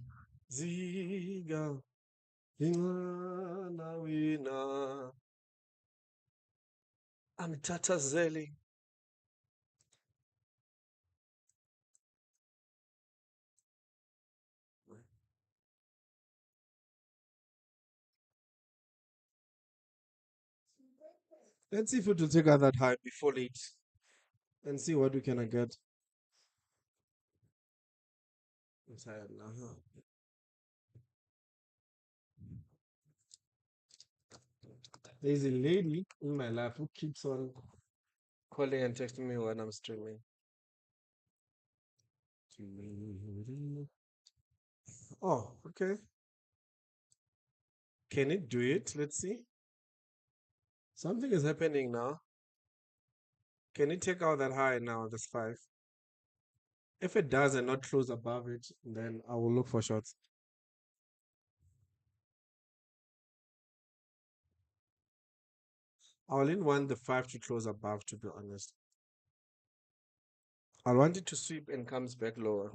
Ziga ingana wina amtatazeli. Let's see if it will take out that high before late and see what we can get. I'm tired now. Huh? There's a lady in my life who keeps on calling and texting me when I'm streaming. Oh, okay. Can it do it? Let's see. Something is happening now. Can it take out that high now, this 5? If it does and not close above it, then I will look for shots. I only want the 5 to close above, to be honest. I want it to sweep and comes back lower.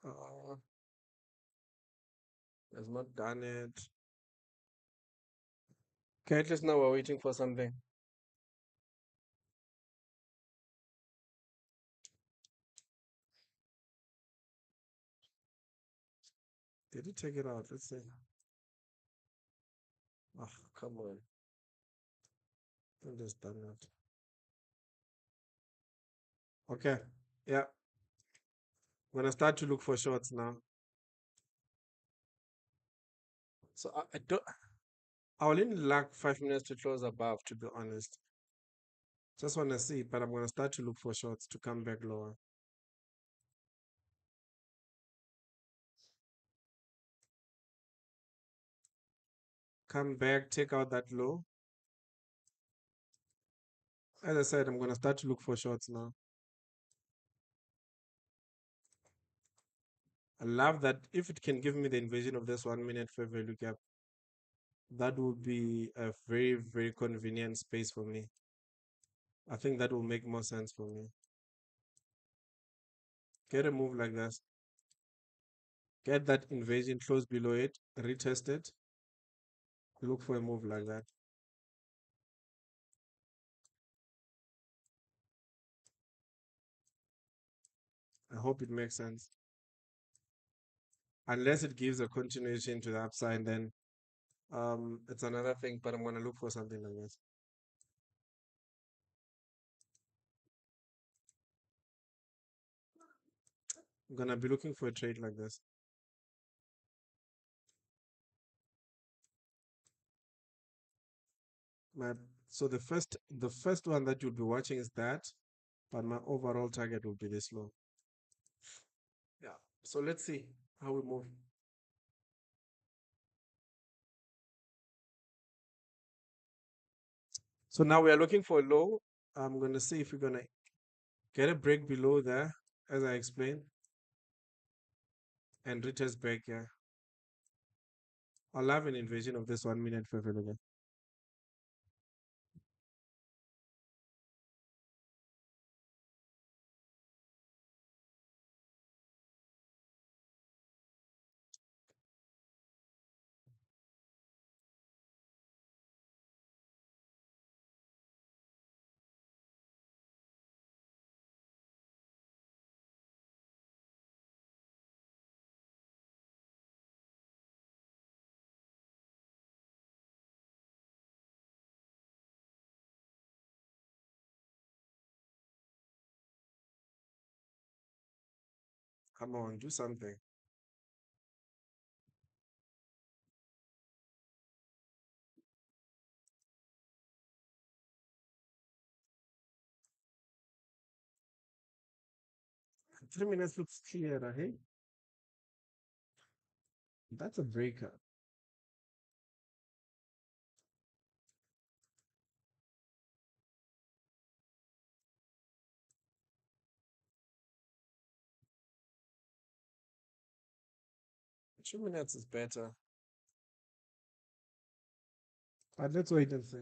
Uh, has not done it. Okay, at least now we're waiting for something. Did it take it out? Let's see. Oh, come on. Don't just done that. Okay. Yeah. I'm gonna start to look for shorts now. So I don't. I will only lack 5 minutes to close above, to be honest. Just want to see, but I'm gonna start to look for shorts to come back lower. Come back, take out that low. As I said, I'm gonna start to look for shorts now. I love that if it can give me the inversion of this 1 minute fair value gap, that would be a very, very convenient space for me. I think that will make more sense for me. Get a move like this. Get that inversion close below it, retest it, look for a move like that. I hope it makes sense. Unless it gives a continuation to the upside, then it's another thing, but I'm gonna look for something like this. I'm gonna be looking for a trade like this. My so the first one that you'll be watching is that, but my overall target will be this low. Yeah. So let's see how we move. So now we are looking for a low. I'm gonna see if we're gonna get a break below there, as I explained, and retest back here. I'll have an inversion of this 1 minute fair value again. Come on, do something. And 3 minutes looks clearer, hey? That's a breaker. Two minutes is better. But let's wait and see.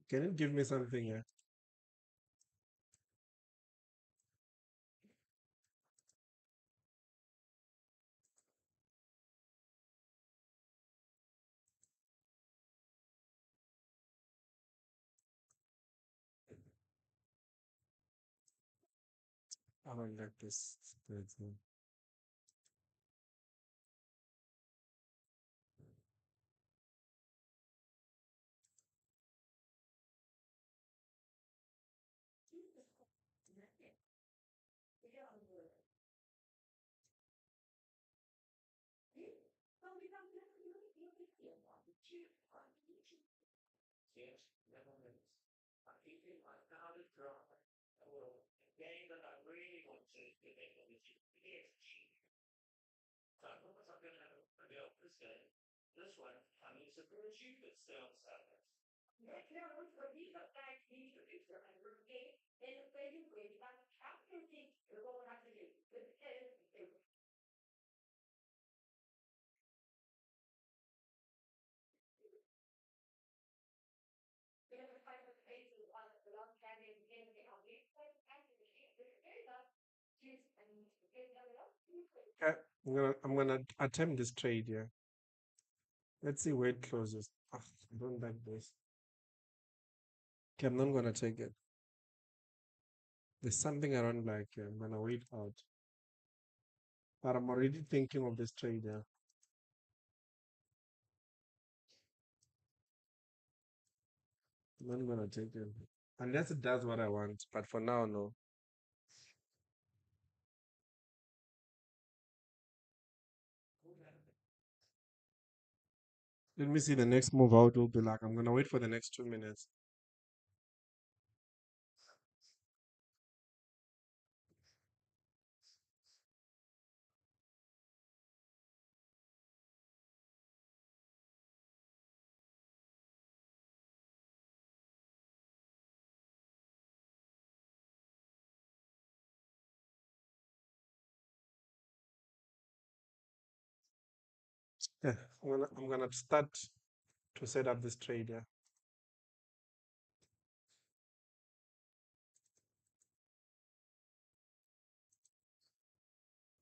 Can you give me something? I don't like this. Okay, I'm gonna attempt this trade here. Let's see where it closes. Ah, I don't like this. Okay, I'm not gonna take it. There's something I don't like here. I'm gonna wait out. But I'm already thinking of this trade here. I'm not gonna take it. Unless it does what I want. But for now, no. Let me see the next move out will be like. I'm gonna wait for the next 2 minutes. Yeah, I'm gonna start to set up this trade here.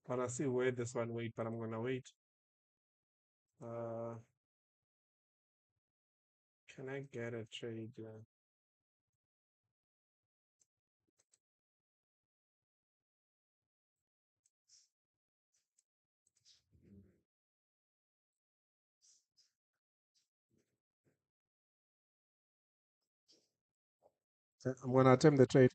Wanna see where this one wait, but I'm gonna wait. Uh, can I get a trade? I'm gonna attempt the trade.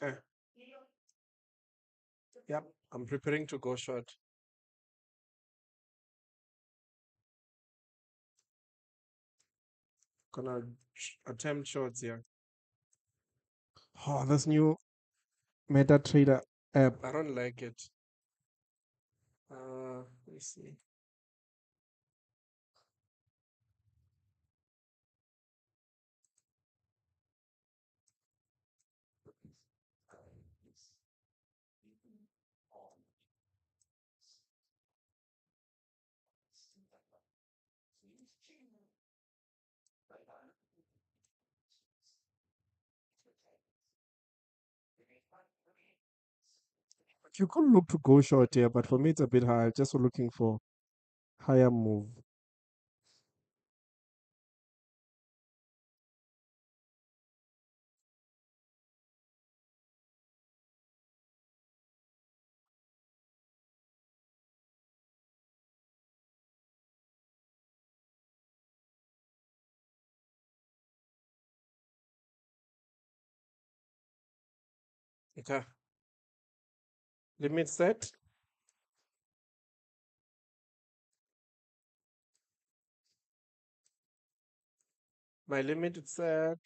Okay. Yep. I'm preparing to go short. Gonna attempt shorts here. Oh, this new MetaTrader app. I don't like it. Let me see. You could look to go short here, but for me it's a bit high. Just looking for higher move. Okay. Limit set. My limit is set.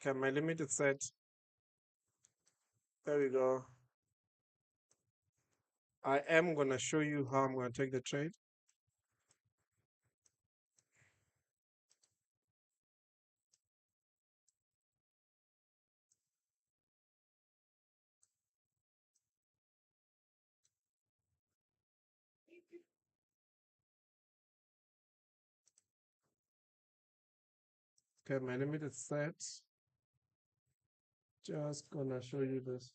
Okay, my limit is set. There we go. I am gonna show you how I'm gonna take the trade. Okay, my limit is set. Just gonna show you this.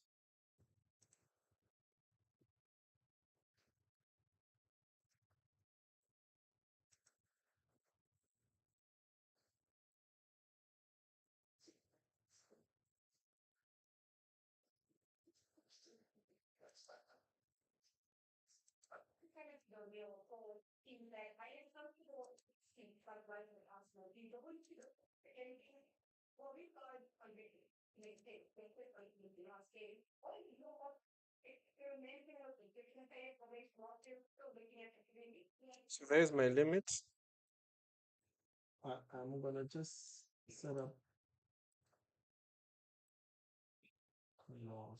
So there's my limit. I'm gonna just set up close.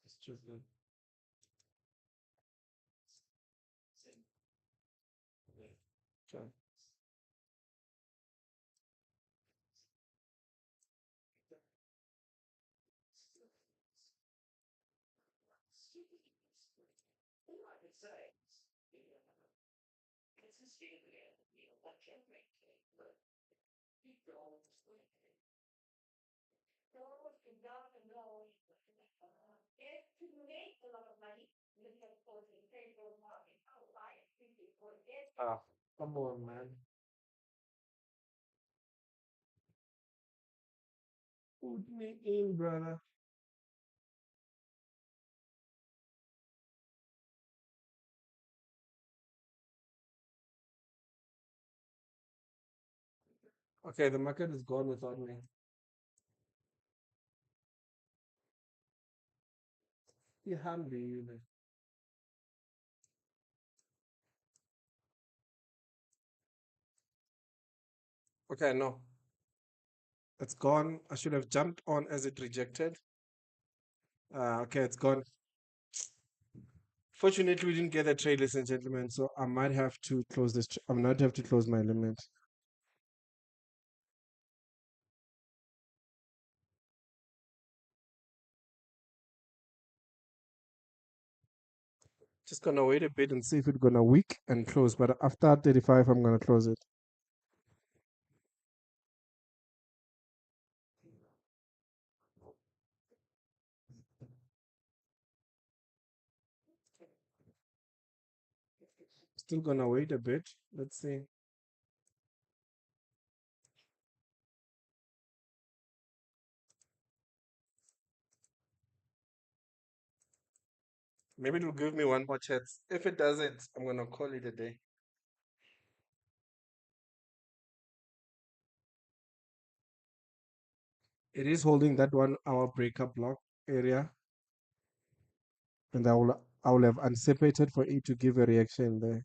Stupid. Okay. Ah, come on, man. Put me in, brother. Okay, the market is gone without me. You hambi, you know. Okay, no. It's gone. I should have jumped on as it rejected. Okay, it's gone. Fortunately, we didn't get a trade, ladies and gentlemen, so I might have to close this. I might have to close my limit. Just gonna wait a bit and see if it's gonna weak and close. But after 35, I'm gonna close it. Still gonna wait a bit. Let's see. Maybe it'll give me one more chance. If it doesn't, I'm gonna call it a day. It is holding that 1 hour breakup block area, and I will have anticipated for it to give a reaction there.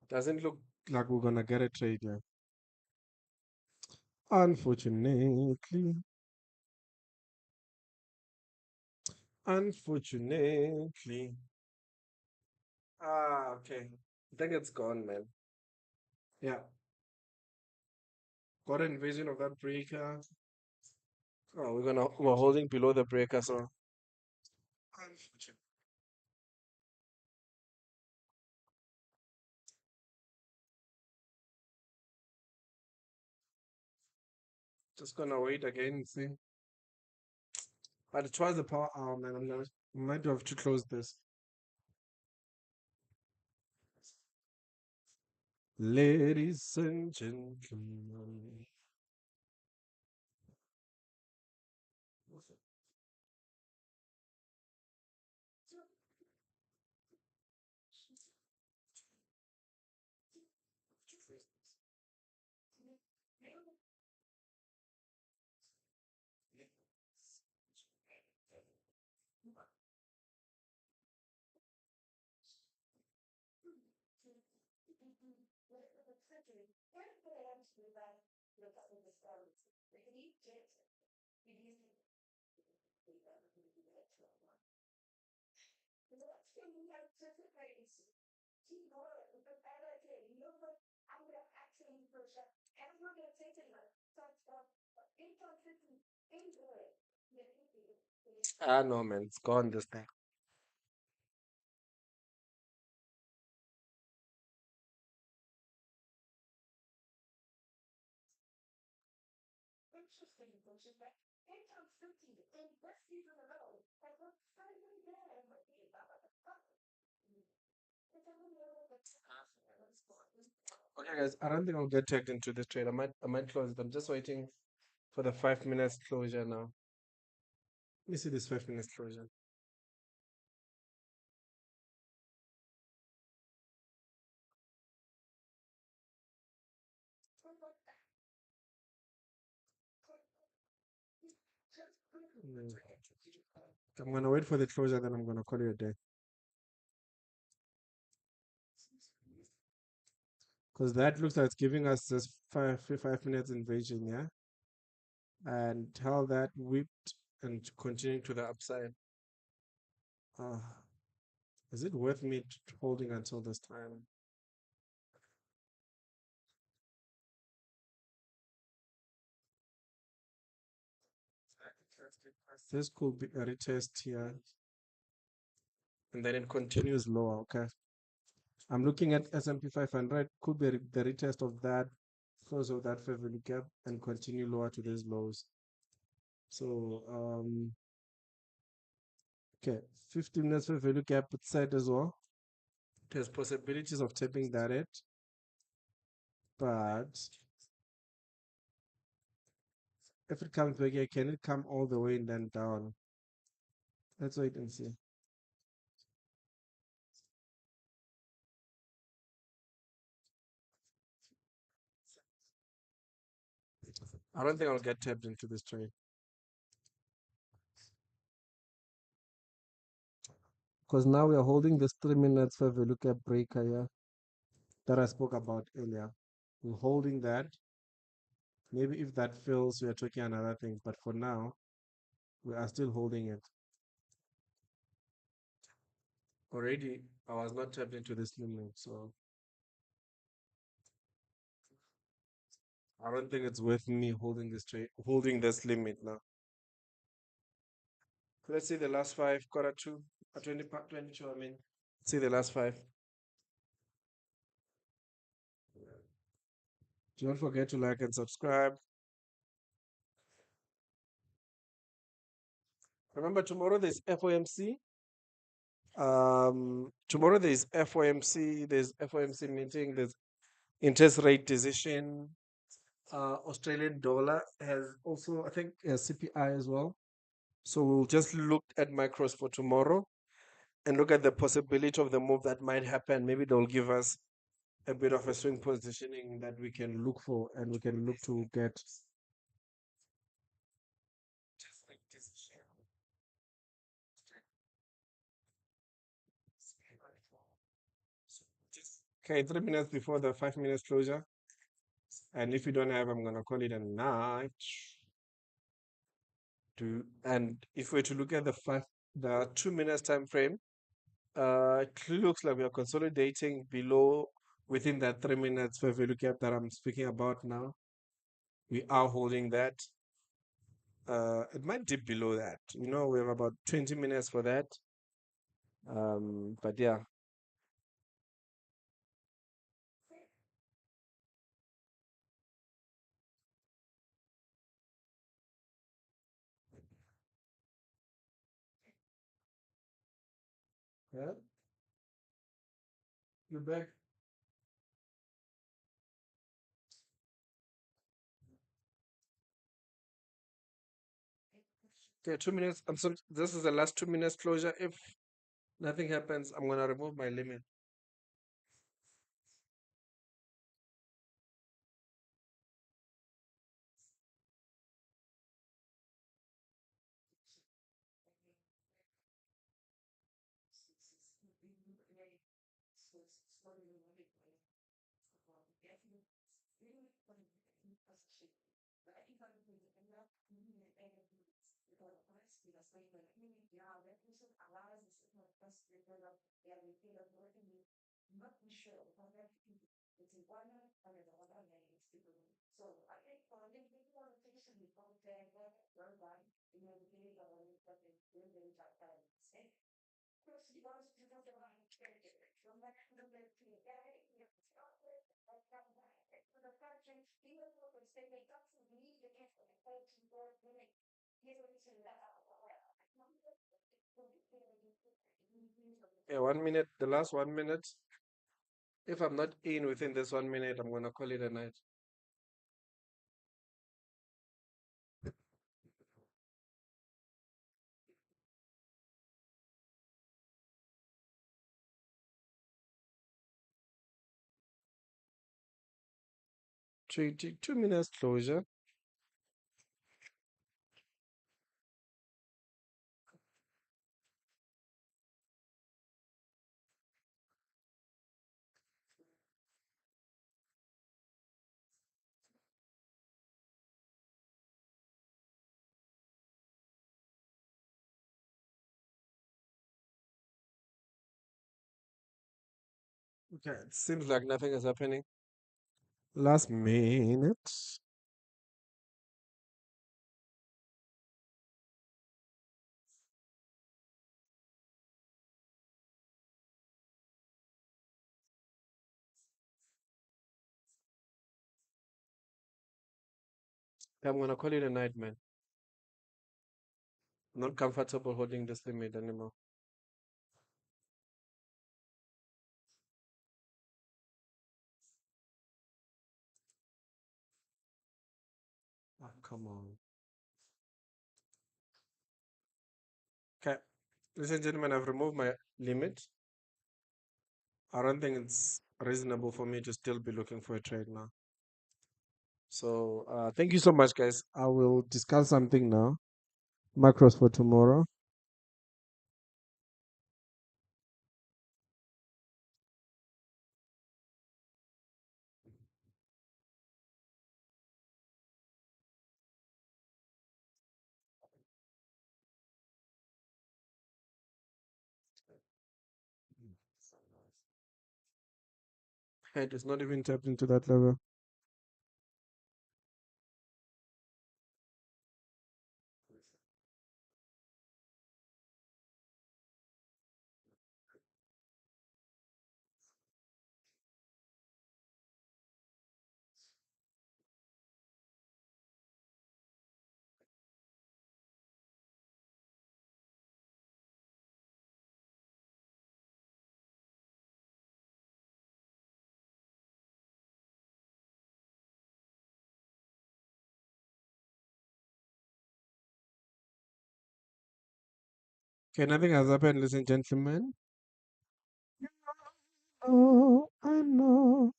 Doesn't look like we're gonna get a trade here. Unfortunately, unfortunately. Okay. I think it's gone, man. Yeah. Got an vision of that breaker. Oh, we're holding below the breaker, so unfortunate. Just gonna wait again and see. But it was the power hour, man. I might have to close this. Ladies and gentlemen. Ah, no, man, it's gone this time. Okay, guys, I don't think I'll get tagged into this trade. I might close it. I'm just waiting for the 5 minutes closure now. Let me see this 5 minutes closure. Mm. I'm gonna wait for the closure, then I'm gonna call it a day. Because that looks like it's giving us this 5 minutes invasion, yeah? And how that whipped and continuing to the upside. Uh, is it worth me holding until this time? This could be a retest here, and then it continues lower. Okay, I'm looking at S&P 500. Could be the retest of that, close of that fair value gap, and continue lower to these lows. So, okay, 15 minutes fair value gap set as well. There's possibilities of tapping that at, but if it comes back here, can it come all the way and then down? Let's wait and see. I don't think I'll get tapped into this trade because now we are holding this 3 minutes fair value gap breaker here that I spoke about earlier. We're holding that. Maybe if that fails, we are talking another thing. But for now, we are still holding it. Already, I was not tapped into this limit, so I don't think it's worth me holding this trade, holding this limit now. Let's see the last five, quarter two, 22, I mean. See the last five. Don't forget to like and subscribe. Remember, tomorrow there's FOMC. Tomorrow there's FOMC. There's FOMC meeting. There's interest rate decision. Australian dollar has also, I think, a CPI as well. So we'll just look at micros for tomorrow and look at the possibility of the move that might happen. Maybe they'll give us a bit of a swing positioning that we can look for and we can look to get. Okay, 3 minutes before the 5 minutes closure. And if you don't have, I'm gonna call it a night. And if we're to look at the 2 minutes time frame, it looks like we are consolidating below within that 3 minutes fair value gap that I'm speaking about now. We are holding that. It might dip below that. We have about 20 minutes for that. But yeah. Yeah, you're back. Okay, 2 minutes. I'm sorry. This is the last 2 minutes closure. If nothing happens, I'm gonna remove my limit. Yeah, 1 minute, the last 1 minute. If I'm not in within this 1 minute, I'm gonna call it a night. Two, 2 minutes closure. Okay, it seems like nothing is happening. Last minute. I'm gonna call it a night, man. Not comfortable holding this limit anymore. Ah, come on. Okay, ladies and gentlemen, I've removed my limit. I don't think it's reasonable for me to still be looking for a trade now. So thank you so much, guys. I will discuss something now. Macros for tomorrow. It is not even tapped into that level. Okay, nothing has happened, ladies and gentlemen. Oh, I know.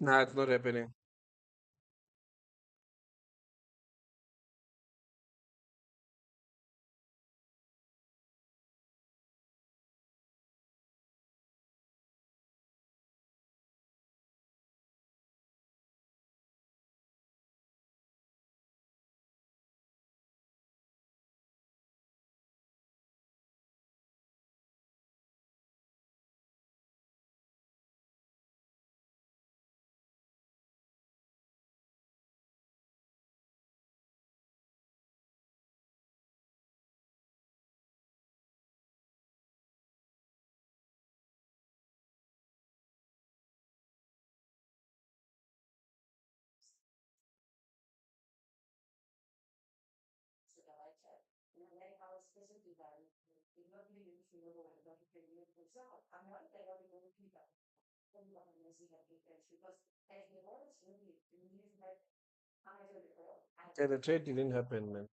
Nah, it's not happening. Okay, the trade didn't happen, man.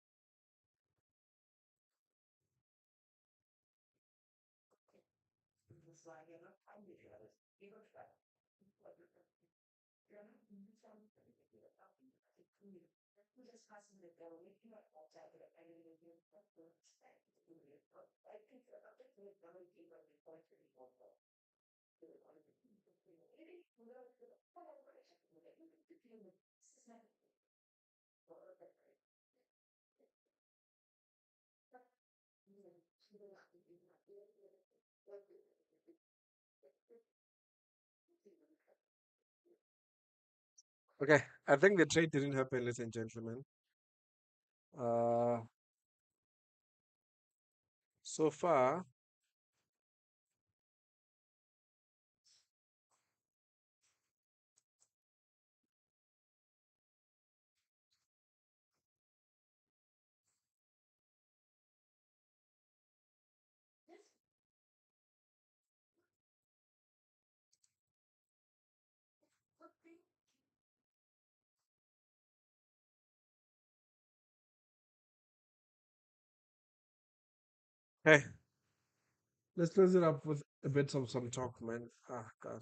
Okay, I think the trade didn't happen, ladies and gentlemen. Uh, so far, hey, let's close it up with a bit of some talk, man. Ah, God,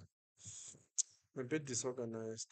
I'm a bit disorganized.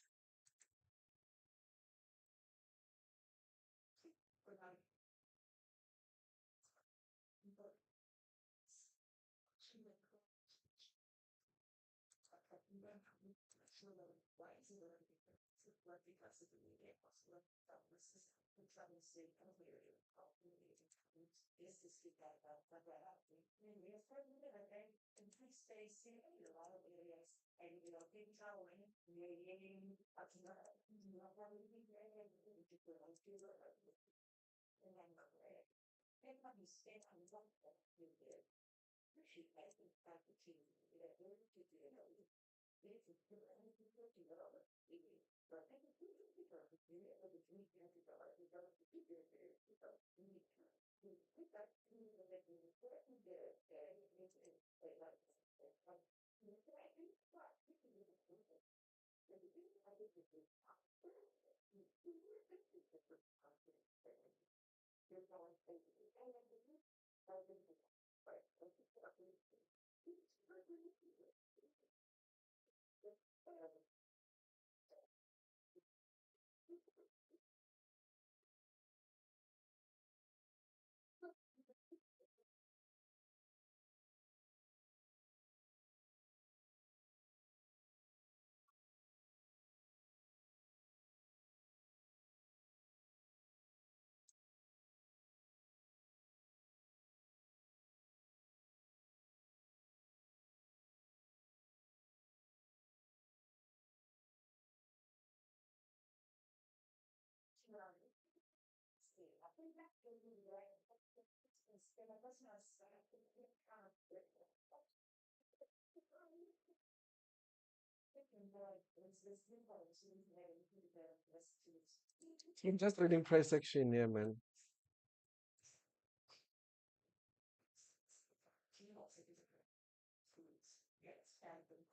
I'm just reading price action here, man.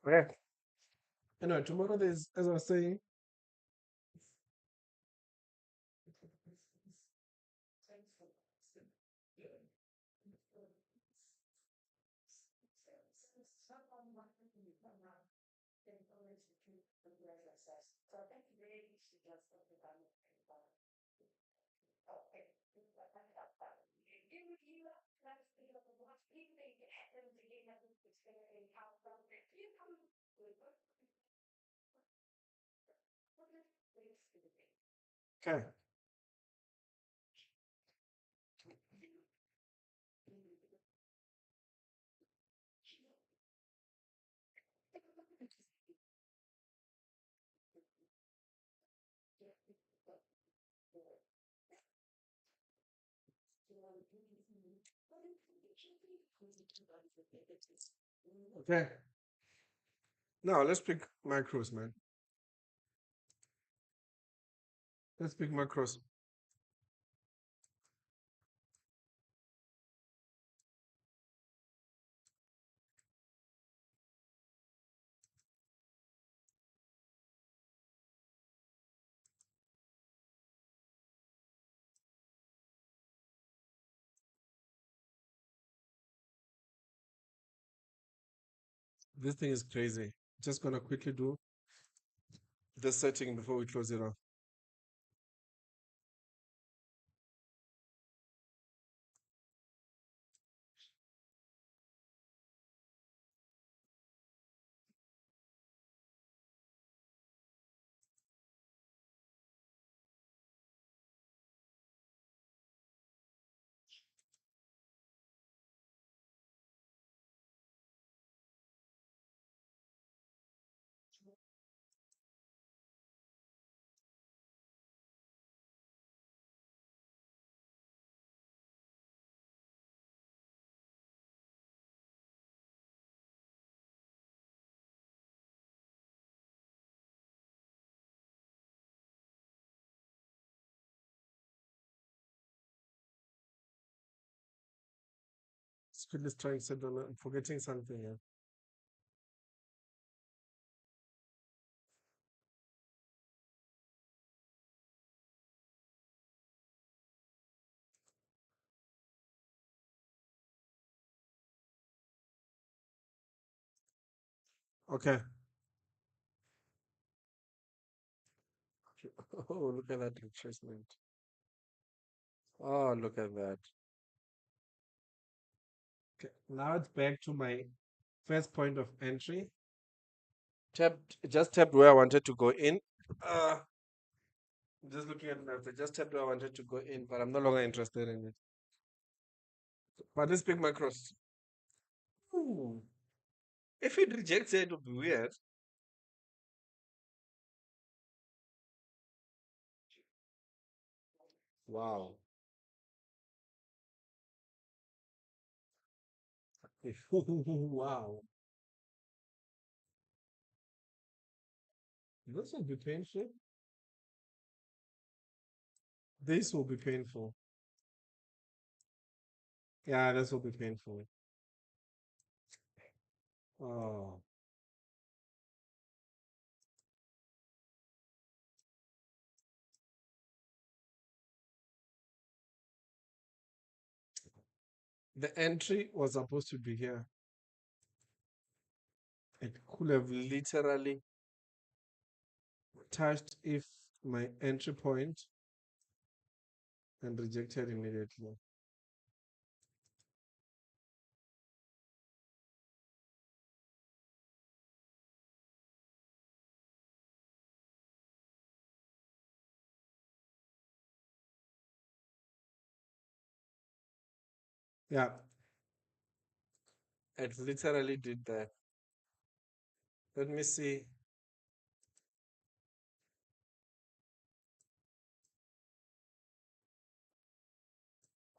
Okay. Anyway, tomorrow there's, as I was saying, okay. Okay. Now let's pick macros, man. Let's pick macros. This thing is crazy. Just gonna quickly do the setting before we close it off. Screen is trying to I'm forgetting something here. Okay. Oh, look at that retracement. Oh, look at that. Okay. Now it's back to my first point of entry. Just tapped where I wanted to go in. Uh, just looking at maps. I just tapped where I wanted to go in, but I'm no longer interested in it. But this big macros. Ooh. If it rejects it, it would be weird. Wow. Wow. This will be painful. This will be painful. Yeah, this will be painful. Oh, the entry was supposed to be here. It could have literally touched if my entry point and rejected immediately. Yeah, it literally did that. Let me see.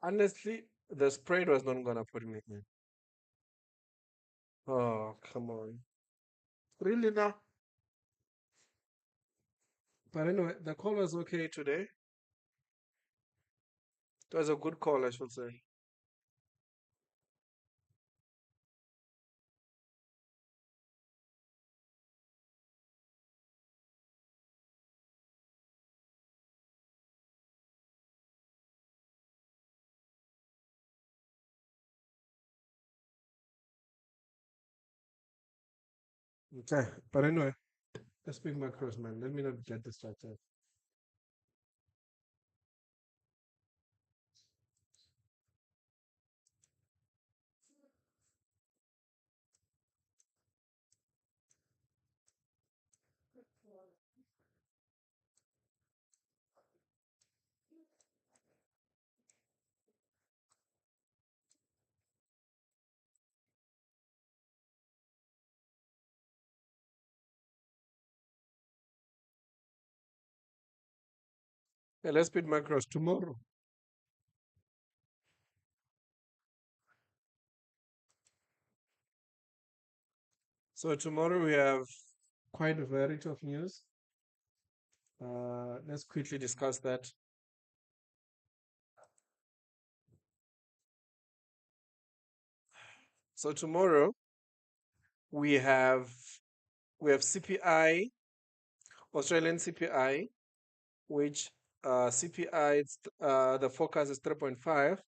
Honestly, the spread was not gonna put me in. Oh, come on. Really now? But anyway, the call was okay today. It was a good call, I should say. Okay, but anyway, let's pick macros, man. Let me not get distracted. Yeah, let's pick macros tomorrow. So tomorrow we have quite a variety of news. Let's quickly discuss that. So tomorrow we have CPI, Australian CPI, which CPI the forecast is 3.5,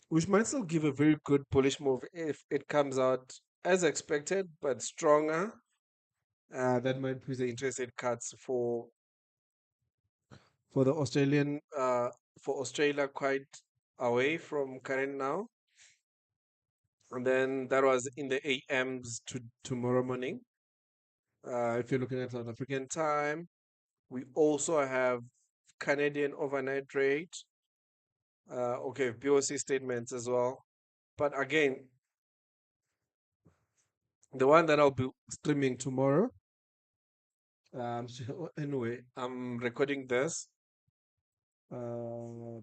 which might still give a very good bullish move if it comes out as expected, but stronger. That might push the interest rate cuts for the Australian for Australia quite away from current now. And then that was in the AMs to tomorrow morning. If you're looking at South African time, we also have Canadian overnight rate. Okay, BOC statements as well. But again, the one that I'll be streaming tomorrow. Anyway, I'm recording this. Uh,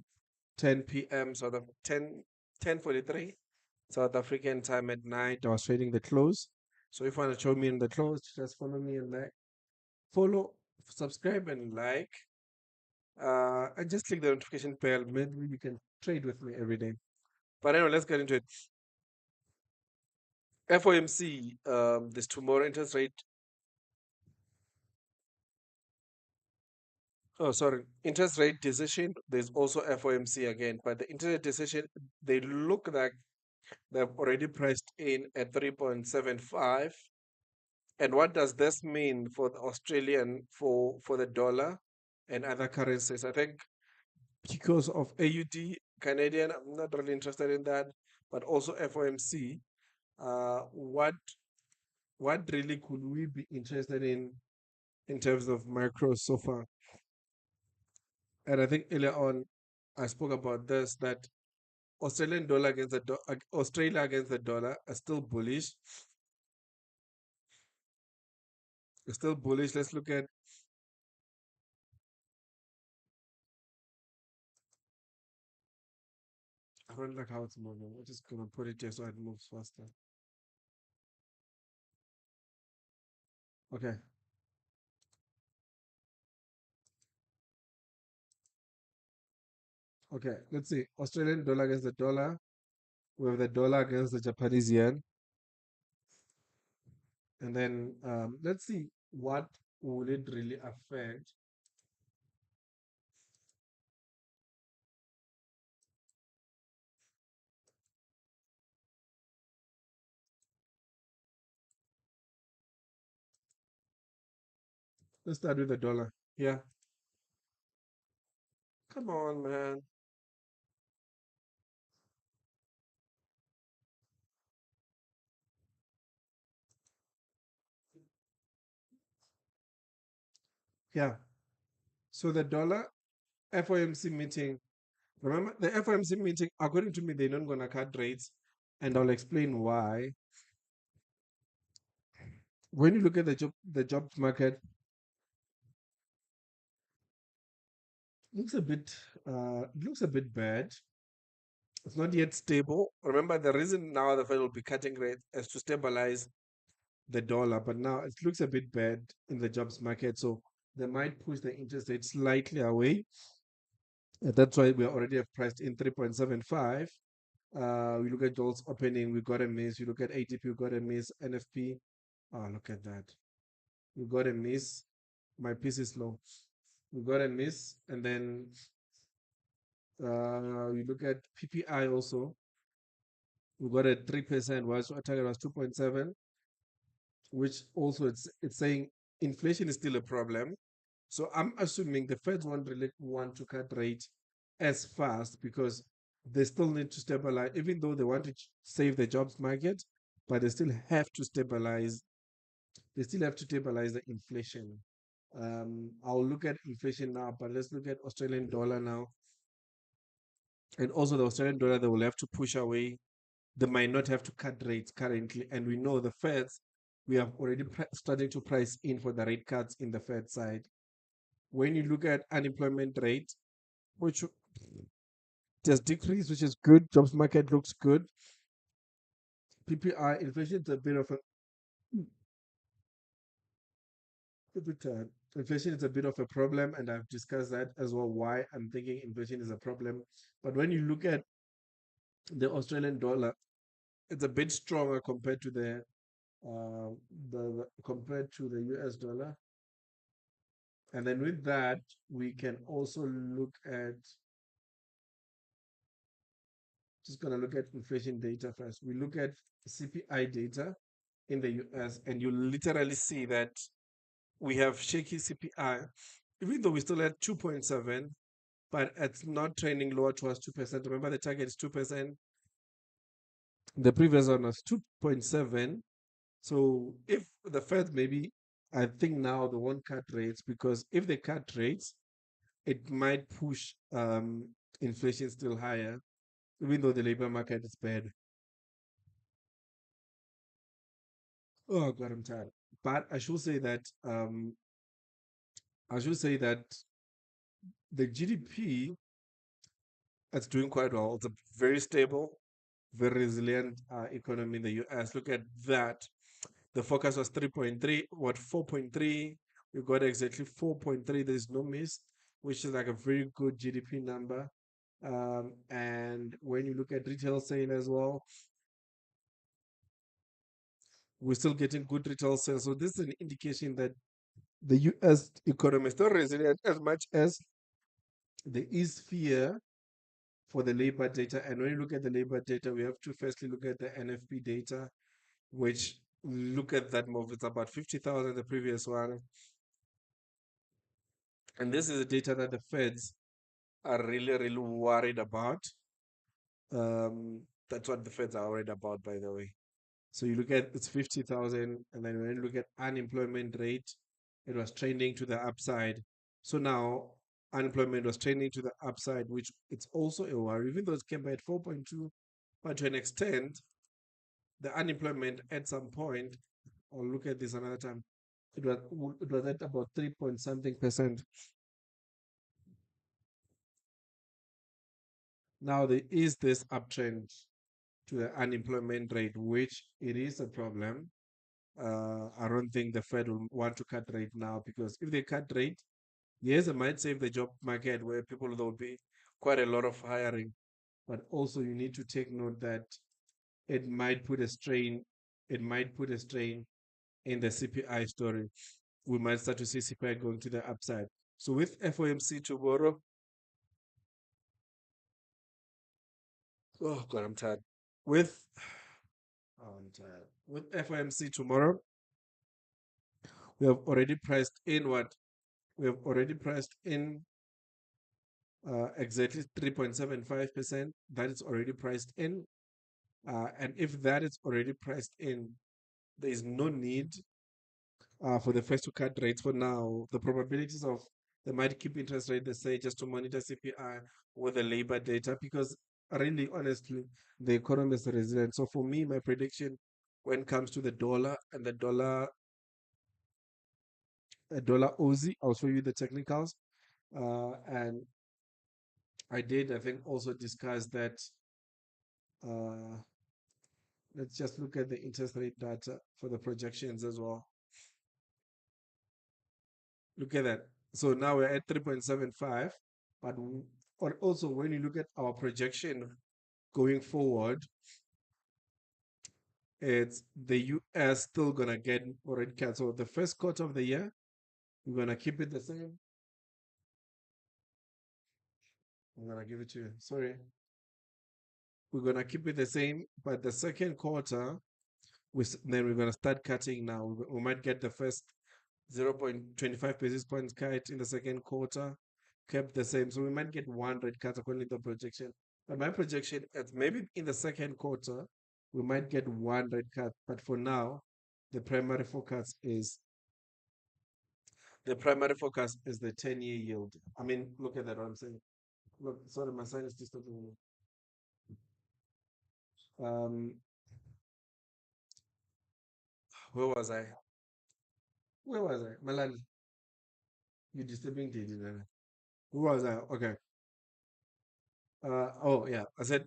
10 p.m. South of 10:43 South African time at night. I was trading the close. So if you want to show me in the close, just follow me and like, follow, subscribe and like. And just click the notification bell. Maybe you can trade with me every day. But anyway, let's get into it. FOMC, this tomorrow interest rate. Oh, sorry, interest rate decision. There's also FOMC again, but the interest rate decision, they look like they've already priced in at 3.75. And what does this mean for the Australian, for the dollar and other currencies? I think because of AUD, Canadian, I'm not really interested in that, but also FOMC. Uh, what what really could we be interested in terms of macro so far? And I think earlier on, I spoke about this that Australian dollar against the Australia against the dollar are still bullish. Still bullish. Let's look at. I don't like how it's moving. I'm just gonna put it here so it moves faster. Okay. Okay. Let's see. Australian dollar against the dollar. We have the dollar against the Japanese yen, and then let's see what will it really affect. Let's start with the dollar. Yeah. Come on, man. Yeah. So the dollar FOMC meeting. Remember the FOMC meeting. According to me, they're not gonna cut rates, and I'll explain why. When you look at the jobs market, it looks a bit bad. It's not yet stable. Remember, the reason now the Fed will be cutting rates is to stabilize the dollar, but now it looks a bit bad in the jobs market. So they might push the interest rate slightly away. And that's why we already have priced in 3.75. We look at Joel's opening, we got a miss. You look at ATP, we got a miss. NFP, oh, look at that. We got a miss. My piece is low. We got a miss. And then we look at PPI also. We got a 3%, while our target was 2.7, which also it's saying inflation is still a problem. So I'm assuming the Fed won't really want to cut rate as fast because they still need to stabilize, even though they want to save the jobs market, but they still have to stabilize. They still have to stabilize the inflation. I'll look at inflation now, but let's look at Australian dollar now. And also the Australian dollar, they will have to push away. They might not have to cut rates currently. And we know the Feds, we have already starting to price in for the rate cuts in the Fed side. When you look at unemployment rate, which has decreased, which is good. Jobs market looks good. PPI inflation is a bit of a inflation is a bit of a problem, and I've discussed that as well. Why I'm thinking inflation is a problem, but when you look at the Australian dollar, it's a bit stronger compared to uh, compared to the US dollar. And then with that, we can also look at just gonna look at inflation data first. We look at CPI data in the US, and you literally see that we have shaky CPI, even though we still at 2.7, but it's not trending lower towards 2%. Remember, the target is 2%. The previous one was 2.7. So if the Fed maybe, I think now they won't cut rates because if they cut rates, it might push inflation still higher, even though the labor market is bad. Oh God, I'm tired. But I should say that the GDP is doing quite well. It's a very stable, very resilient economy in the US. Look at that. The focus was 3.3, what 4.3? We got exactly 4.3. There's no miss, which is like a very good GDP number. And when you look at retail sale as well, we're still getting good retail sales. So this is an indication that the US economy is not resilient as much as there is fear for the labor data. And when you look at the labor data, we have to firstly look at the NFP data, which look at that move. It's about 50,000, the previous one. And this is the data that the Feds are really, really worried about. That's what the Feds are worried about, by the way. So you look at it's 50,000, and then when you look at unemployment rate, it was trending to the upside. So now unemployment was trending to the upside, which it's also a worry, even though it came by at 4.2, but to an extent, the unemployment at some point, or look at this another time, it was at about 3 point something percent. Now there is this uptrend to the unemployment rate, which it is a problem. I don't think the Fed will want to cut rate now, because if they cut rate, yes, it might save the job market where people there will be quite a lot of hiring, but also you need to take note that it might put a strain. It might put a strain in the CPI story. We might start to see CPI going to the upside. So with FOMC tomorrow, oh God, I'm tired. With I'm tired. With FOMC tomorrow, we have already priced in what we have already priced in exactly 3.75%. That is already priced in. And if that is already priced in, there is no need for the first to cut rates for now. The probabilities of they might keep interest rate the same just to monitor CPI with the labor data, because really, honestly, the economy is resilient. So for me, my prediction when it comes to the dollar and the dollar Aussie, I'll show you the technicals. And I think, also discuss that. Uh, let's just look at the interest rate data for the projections as well. Look at that. So now we're at 3.75, but or also when you look at our projection going forward, it's the US still gonna get rate cut. So the first quarter of the year, we're gonna keep it the same. I'm gonna give it to you. Sorry. We're gonna keep it the same, but the second quarter, then we're gonna start cutting now. We might get the first 0.25 basis points cut in the second quarter, kept the same. So we might get one rate cut according to the projection. But my projection is maybe in the second quarter, we might get one rate cut. But for now, the primary focus is the primary focus is the 10-year yield. I mean, look at that, what I'm saying. Look, sorry, my sign is disturbing me. Um, where was I? Where was I? Malali, you disturbing Didi. Where was I? Okay. Oh yeah, I said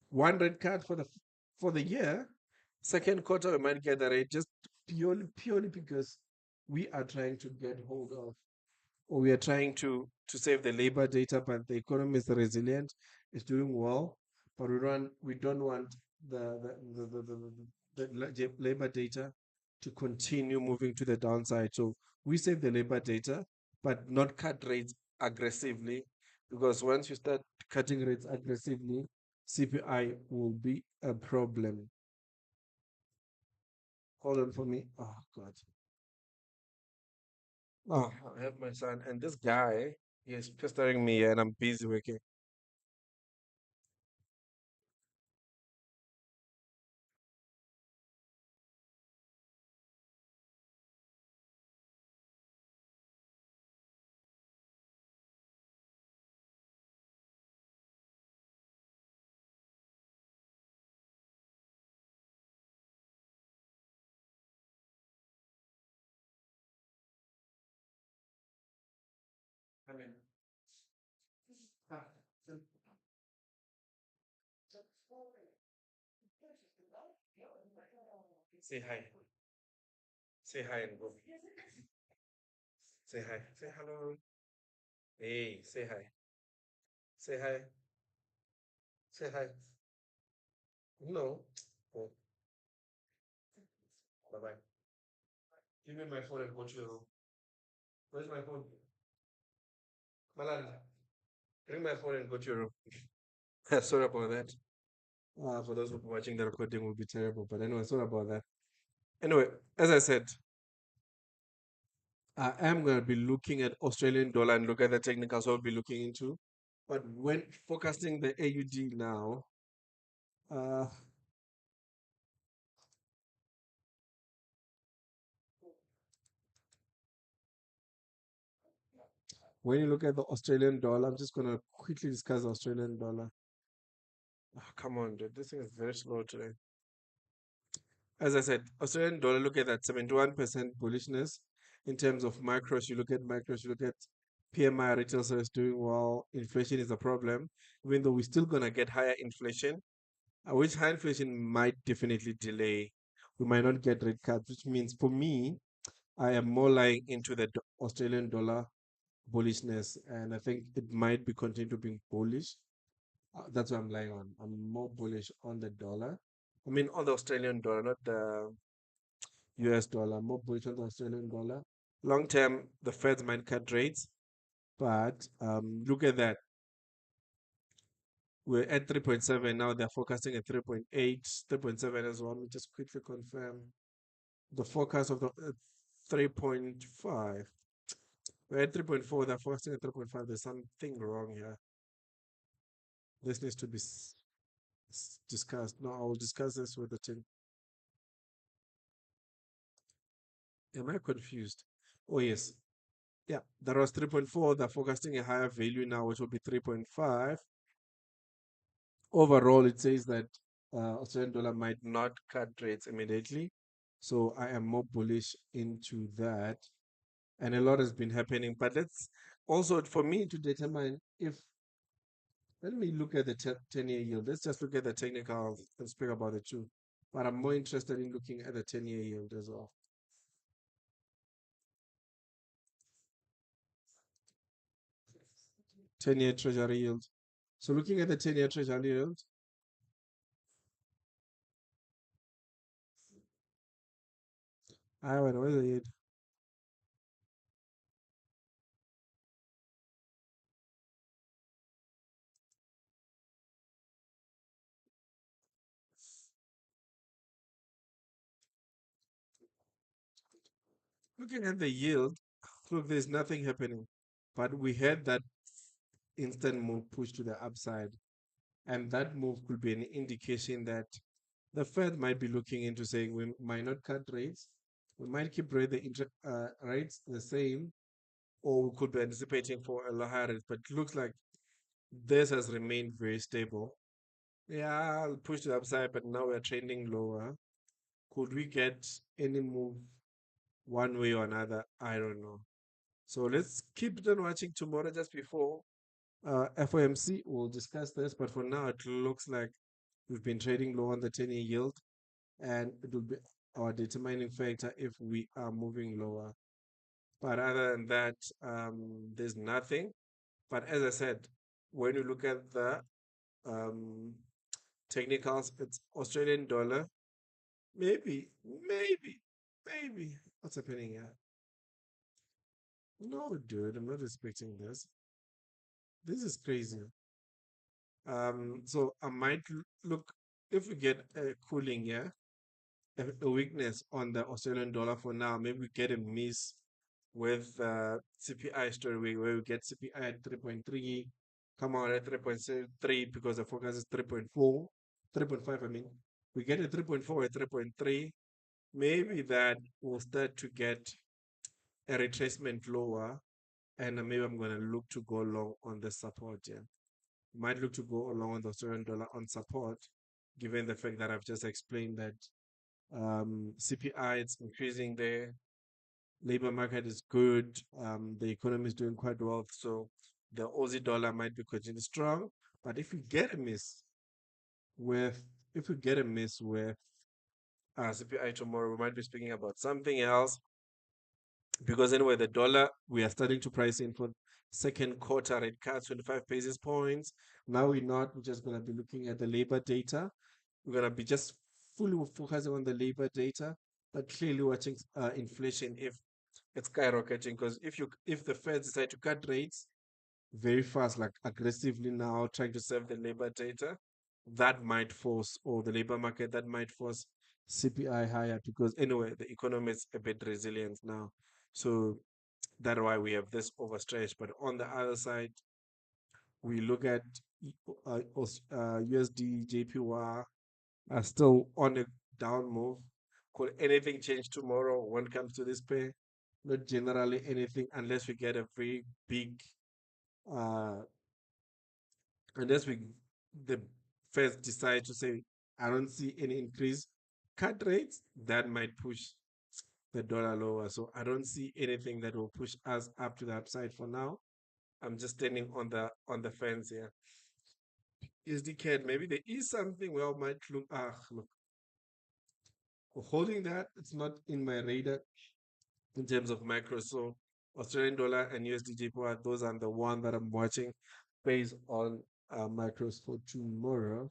one red card for the year. Second quarter, we might get the rate just purely because we are trying to get hold of, or we are trying to save the labor data, but the economy is resilient, it's doing well, but we don't want the labor data to continue moving to the downside. So we save the labor data, but not cut rates aggressively, because once you start cutting rates aggressively, CPI will be a problem. Hold on for me. Oh God. Oh, I have my son, and this guy, he is pestering me, and I'm busy working. I mean, ah, say hi. Say hi and go. Say hi. Say hello. Hey, say hi. Say hi. Say hi. No. Oh, bye bye. Give me my phone and go to your room. Where's my phone? Malan, bring my phone and go to your room. Sorry about that. For those who are watching the recording will be terrible. But anyway, sorry about that. Anyway, as I said, I am going to be looking at Australian dollar and look at the technicals I'll be looking into. But when forecasting the AUD now, uh, when you look at the Australian dollar, I'm just going to quickly discuss the Australian dollar. Come on, dude. This thing is very slow today. As I said, Australian dollar, look at that 71% bullishness in terms of macros. You look at macros, you look at PMI retail sales doing well. Inflation is a problem, even though we're still going to get higher inflation, which high inflation might definitely delay. We might not get rate cuts, which means for me, I am more lying into the Australian dollar bullishness, and I think it might be continue to be bullish. That's what I'm lying on. I'm more bullish on the dollar. I mean, on the Australian dollar, not the US dollar. More bullish on the Australian dollar. Long term, the Feds might cut rates, but look at that. We're at 3.7 now. They're forecasting at 3.8, 3.7 as well. Let me just quickly confirm the forecast of the 3.5. We're at 3.4. They're forecasting at 3.5. There's something wrong here. This needs to be discussed. No, I will discuss this with the team. Am I confused? Oh, yes. Yeah, that was 3.4. They're forecasting a higher value now, which will be 3.5. Overall, it says that Australian dollar might not cut rates immediately. So I am more bullish into that. And a lot has been happening. But let's also, for me to determine if, let me look at the 10-year yield. Let's just look at the technicals and speak about the two. But I'm more interested in looking at the 10-year yield as well. 10-year treasury yield. So looking at the 10-year treasury yield, I went, where's the yield? Looking at the yield, look, there's nothing happening. But we had that instant move push to the upside. And that move could be an indication that the Fed might be looking into saying we might not cut rates. We might keep rates the same, or we could be anticipating for a higher rate. But it looks like this has remained very stable. Yeah, I'll push to the upside, but now we're trending lower. Could we get any move one way or another? I don't know. So let's keep on watching tomorrow just before FOMC. We'll discuss this, but for now, it looks like we've been trading low on the 10-year yield, and it will be our determining factor if we are moving lower. But other than that, there's nothing. But as I said, when you look at the um, technicals, it's Australian dollar. Maybe. What's happening here? No, dude, I'm not expecting this. This is crazy. So I might look if we get a cooling, yeah, a weakness on the Australian dollar for now. Maybe we get a miss with CPI story where we get CPI at 3.3, come out at 3.3 because the focus is 3.4, 3.5. I mean, we get a 3.4 at 3.3. Maybe that will start to get a retracement lower, and maybe I'm going to look to go long on the support. Yeah, might look to go along on the Australian dollar on support, given the fact that I've just explained that CPI it's increasing there, labor market is good, the economy is doing quite well, so the Aussie dollar might be continuing strong. But with if we get a miss with CPI tomorrow, we might be speaking about something else because anyway, the dollar we are starting to price in for second quarter rate cuts, 25 basis points. Now we're not, we're just going to be looking at the labor data. We're going to be just fully focusing on the labor data, but clearly watching inflation if it's skyrocketing. Because if the Fed decide to cut rates very fast, like aggressively now, trying to serve the labor data, that might force, or the labor market, that might force CPI higher because anyway, the economy is a bit resilient now. So that's why we have this overstretch. But on the other side, we look at USD, JPY are still on a down move. Could anything change tomorrow when it comes to this pair? Not generally anything, unless we get a very big, uh, unless we the Fed decide to say, I don't see any increase cut rates, that might push the dollar lower. So I don't see anything that will push us up to the upside for now. I'm just standing on the fence here. Is the cat, maybe there is something where I might look, look, holding that, it's not in my radar in terms of macro. So Australian dollar and USD JPY, those are the one that I'm watching based on macros for tomorrow.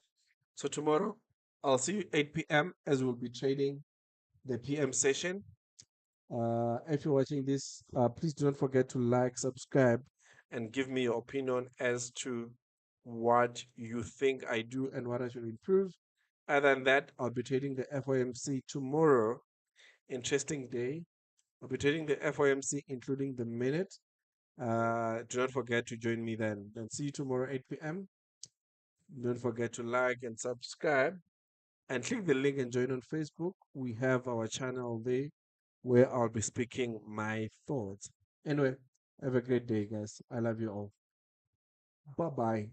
So tomorrow, I'll see you 8 p.m. as we'll be trading the PM session. If you're watching this, please do not forget to like, subscribe, and give me your opinion as to what you think I do and what I should improve. Other than that, I'll be trading the FOMC tomorrow. Interesting day. I'll be trading the FOMC, including the minute. Do not forget to join me then. Then see you tomorrow, 8 p.m. Don't forget to like and subscribe and click the link and join on Facebook. We have our channel there where I'll be speaking my thoughts. Anyway, have a great day, guys. I love you all. Bye bye.